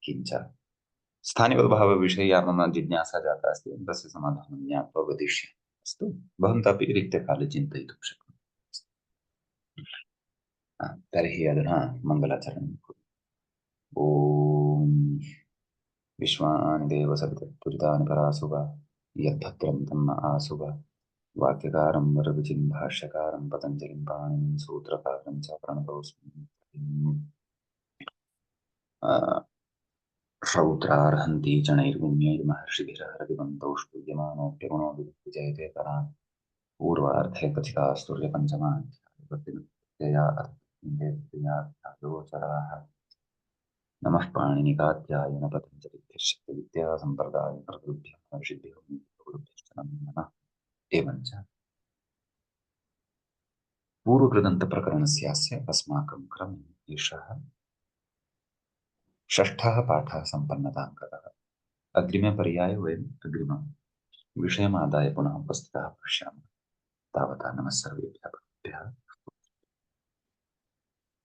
C: किञ्च स्थानिपदभावविषये मम जिज्ञासा जाता अस्ति, तस्य समाधानं ज्ञात्वा वदिष्यामि। अस्तु, भवन्तः अपि रिक्तकाले चिन्तयितुं शक्नुवन्ति। तर्हि अधुना मङ्गलाचरणं कुर्मः। ॐ विश्वानि देव सवितुर्तानि परासुवा यद्भद्रं तन्न आसुवा। वाक्यकारं वररुचिं भाष्यकारं पतञ्जलिं पाणिनिं सूत्रकारं च प्रणतोऽस्मि। श्रौत्रार्हन्ति च नैर्गुण्यैर्महर्षिभिरहरदिवन्तौ स्तूयमानोऽप्यगुणो विजयते परान्। पूर्वार्धे कथितास्तुर्यपञ्चमाध्यायोचराः। नमः पाणिनिकाध्यायन पतञ्जलिभ्यः सम्प्रदायकृभ्यः महर्षिभ्यो गुरुभ्यश्च नमो नमः। एवञ्च पूर्वकृदन्तप्रकरणस्यास्य अस्माकं क्रमे एषः षष्ठः पाठः सम्पन्नताङ्कतः। अग्रिमे पर्याये वयम् विषयमादाय पुनः उपस्थिताः पश्यामः। तावता नमः सर्वेभ्यः।